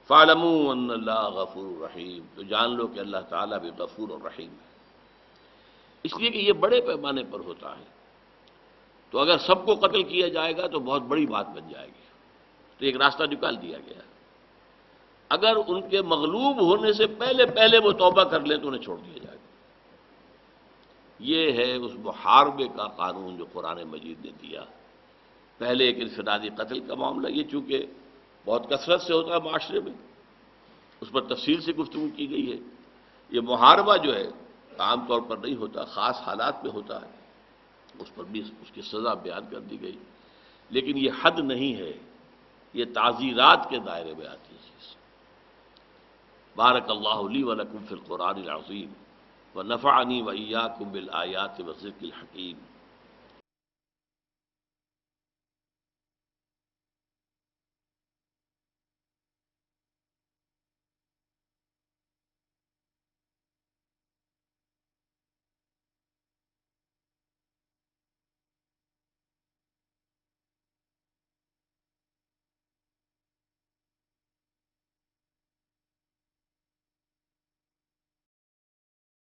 فَاعْلَمُوا أَنَّ اللَّهَ غَفُورٌ رَحِيمٌ، تو جان لو کہ اللہ تعالیٰ بھی غفور اور رحیم ہے۔ اس لیے کہ یہ بڑے پیمانے پر ہوتا ہے، تو اگر سب کو قتل کیا جائے گا تو بہت بڑی بات بن جائے گی، تو ایک راستہ نکال دیا گیا ہے۔ اگر ان کے مغلوب ہونے سے پہلے پہلے وہ توبہ کر لیں تو انہیں چھوڑ دیا جائے گا۔ یہ ہے اس محاربے کا قانون جو قرآن مجید نے دیا۔ پہلے ایک انفرادی قتل کا معاملہ، یہ چونکہ بہت کثرت سے ہوتا ہے معاشرے میں، اس پر تفصیل سے گفتگو کی گئی ہے۔ یہ محاربہ جو ہے عام طور پر نہیں ہوتا، خاص حالات میں ہوتا ہے، اس پر بھی اس کی سزا بیان کر دی گئی، لیکن یہ حد نہیں ہے، یہ تعزیرات کے دائرے میں آتی ہے چیز۔ بارک اللہ لی ولکم فی القرآن العظیم ونفعنی وإیاکم بالآیات والذکر الحکیم۔